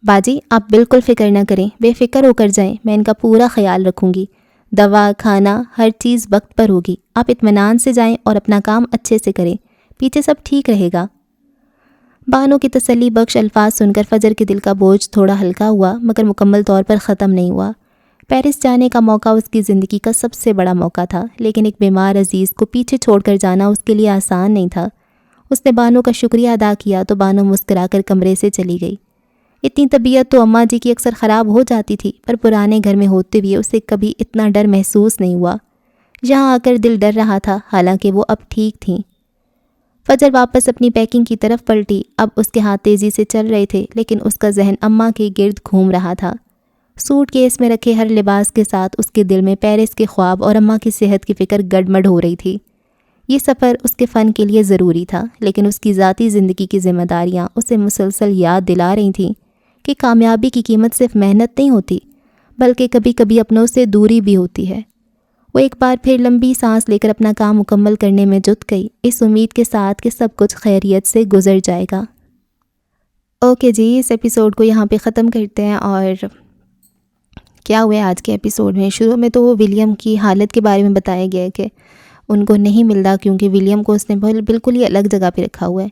باجی، آپ بالکل فکر نہ کریں، بے فکر ہو کر جائیں، میں ان کا پورا خیال رکھوں گی، دوا کھانا ہر چیز وقت پر ہوگی، آپ اطمینان سے جائیں اور اپنا کام اچھے سے کریں، پیچھے سب ٹھیک رہے گا۔ بانو کی تسلی بخش الفاظ سن کر فجر کے دل کا بوجھ تھوڑا ہلکا ہوا، مگر مکمل طور پر ختم نہیں ہوا۔ پیرس جانے کا موقع اس کی زندگی کا سب سے بڑا موقع تھا، لیکن ایک بیمار عزیز کو پیچھے چھوڑ کر جانا اس کے لیے آسان نہیں تھا۔ اس نے بانو کا شکریہ ادا کیا تو بانو مسکرا کر کمرے سے چلی گئی۔ اتنی طبیعت تو اماں جی کی اکثر خراب ہو جاتی تھی، پر پرانے گھر میں ہوتے ہوئے اسے کبھی اتنا ڈر محسوس نہیں ہوا۔ یہاں آ کر دل ڈر رہا تھا، حالانکہ وہ اب ٹھیک تھیں۔ فجر واپس اپنی پیکنگ کی طرف پلٹی۔ اب اس کے ہاتھ تیزی سے چل رہے تھے، لیکن اس کا ذہن اماں کے گرد گھوم رہا تھا۔ سوٹ کیس میں رکھے ہر لباس کے ساتھ اس کے دل میں پیرس کے خواب اور اماں کی صحت کی فکر گڑمڑ ہو رہی تھی۔ یہ سفر اس کے فن کے لیے ضروری تھا، لیکن اس کی ذاتی زندگی کی ذمہ داریاں اسے مسلسل یاد دلا رہی تھیں کہ کامیابی کی قیمت صرف محنت نہیں ہوتی، بلکہ کبھی کبھی اپنوں سے دوری بھی ہوتی ہے۔ وہ ایک بار پھر لمبی سانس لے کر اپنا کام مکمل کرنے میں جٹ گئی، اس امید کے ساتھ کہ سب کچھ خیریت سے گزر جائے گا۔ اوکے جی، اس ایپیسوڈ کو یہاں پہ ختم کرتے ہیں۔ اور کیا ہوا آج کے ایپیسوڈ میں؟ شروع میں تو وہ ولیم کی حالت کے بارے میں بتایا گیا ہے کہ ان کو نہیں ملتا، کیونکہ ولیم کو اس نے بالکل ہی الگ جگہ پہ رکھا ہوا ہے،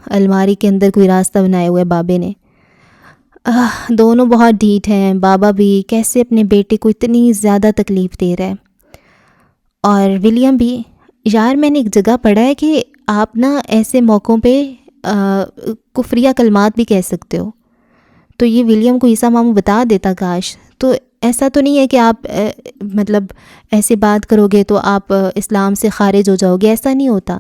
الماری کے اندر کوئی راستہ بنایا ہوا ہے بابے نے۔ دونوں بہت ڈھیٹ ہیں، بابا بھی کیسے اپنے بیٹے کو اتنی زیادہ تکلیف دے رہا ہے، اور ولیم بھی۔ یار میں نے ایک جگہ پڑھا ہے کہ آپ نا ایسے موقعوں پہ کفریہ کلمات بھی کہہ سکتے ہو، تو یہ ولیم کو عیسیٰ ماموں بتا دیتا کاش۔ تو ایسا تو نہیں ہے کہ آپ مطلب ایسے بات کرو گے تو آپ اسلام سے خارج ہو جاؤ گے، ایسا نہیں ہوتا۔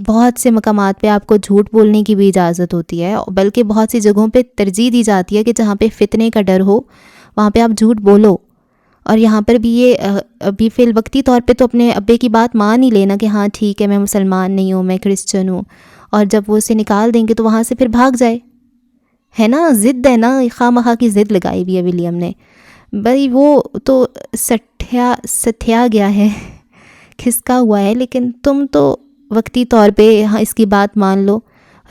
بہت سے مقامات پہ آپ کو جھوٹ بولنے کی بھی اجازت ہوتی ہے، بلکہ بہت سی جگہوں پہ ترجیح دی جاتی ہے کہ جہاں پہ فتنے کا ڈر ہو وہاں پہ آپ جھوٹ بولو۔ اور یہاں پر بھی یہ ابھی فی الوقتی طور پہ تو اپنے ابے کی بات مان ہی لینا کہ ہاں ٹھیک ہے، میں مسلمان نہیں ہوں، میں کرسچن ہوں، اور جب وہ اسے نکال دیں گے تو وہاں سے پھر بھاگ جائے، ہے نا؟ ضد ہے نا، خواہ مخواہ کی ضد لگائی ہوئی ہے ولیم نے۔ بھائی وہ تو ستھیا گیا ہے، کھسکا ہوا ہے، لیکن تم تو وقتی طور پہ اس کی بات مان لو،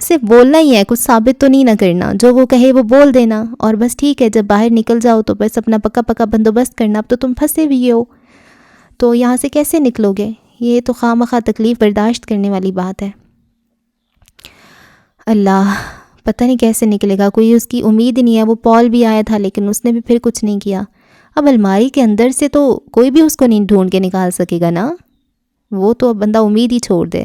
صرف بولنا ہی ہے، کچھ ثابت تو نہیں نہ کرنا، جو وہ کہے وہ بول دینا، اور بس ٹھیک ہے۔ جب باہر نکل جاؤ تو بس اپنا پکا پکا بندوبست کرنا۔ اب تو تم پھنسے ہوئے ہو، تو یہاں سے کیسے نکلو گے؟ یہ تو خواہ مخواہ تکلیف برداشت کرنے والی بات ہے۔ اللہ پتہ نہیں کیسے نکلے گا، کوئی اس کی امید ہی نہیں ہے۔ وہ پال بھی آیا تھا لیکن اس نے بھی پھر کچھ نہیں کیا۔ اب الماری کے اندر سے تو کوئی بھی اس کو نہیں ڈھونڈ کے نکال سکے گا نا، وہ تو اب بندہ امید ہی چھوڑ دے۔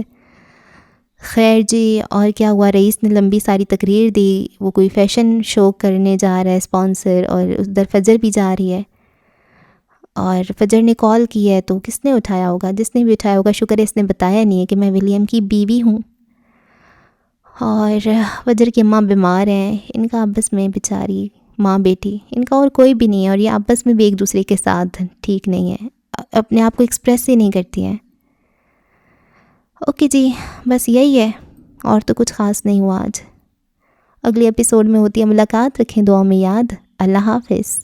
خیر جی، اور کیا ہوا؟ رئیس نے لمبی ساری تقریر دی، وہ کوئی فیشن شو کرنے جا رہا ہے اسپانسر، اور ادھر فجر بھی جا رہی ہے، اور فجر نے کال کی ہے تو کس نے اٹھایا ہوگا؟ جس نے بھی اٹھایا ہوگا شکر ہے اس نے بتایا نہیں ہے کہ میں ولیم کی بیوی ہوں۔ اور فجر کی اماں بیمار ہیں، ان کا آپس میں بیچاری ماں بیٹی، ان کا اور کوئی بھی نہیں ہے، اور یہ آپس میں بھی ایک دوسرے کے ساتھ ٹھیک نہیں ہے، اپنے آپ کو ایکسپریس ہی نہیں کرتی ہیں۔ اوکے جی، بس یہی ہے، اور تو کچھ خاص نہیں ہوا آج۔ اگلی ایپیسوڈ میں ہوتی ہے ملاقات، رکھیں دعاؤں میں یاد۔ اللہ حافظ۔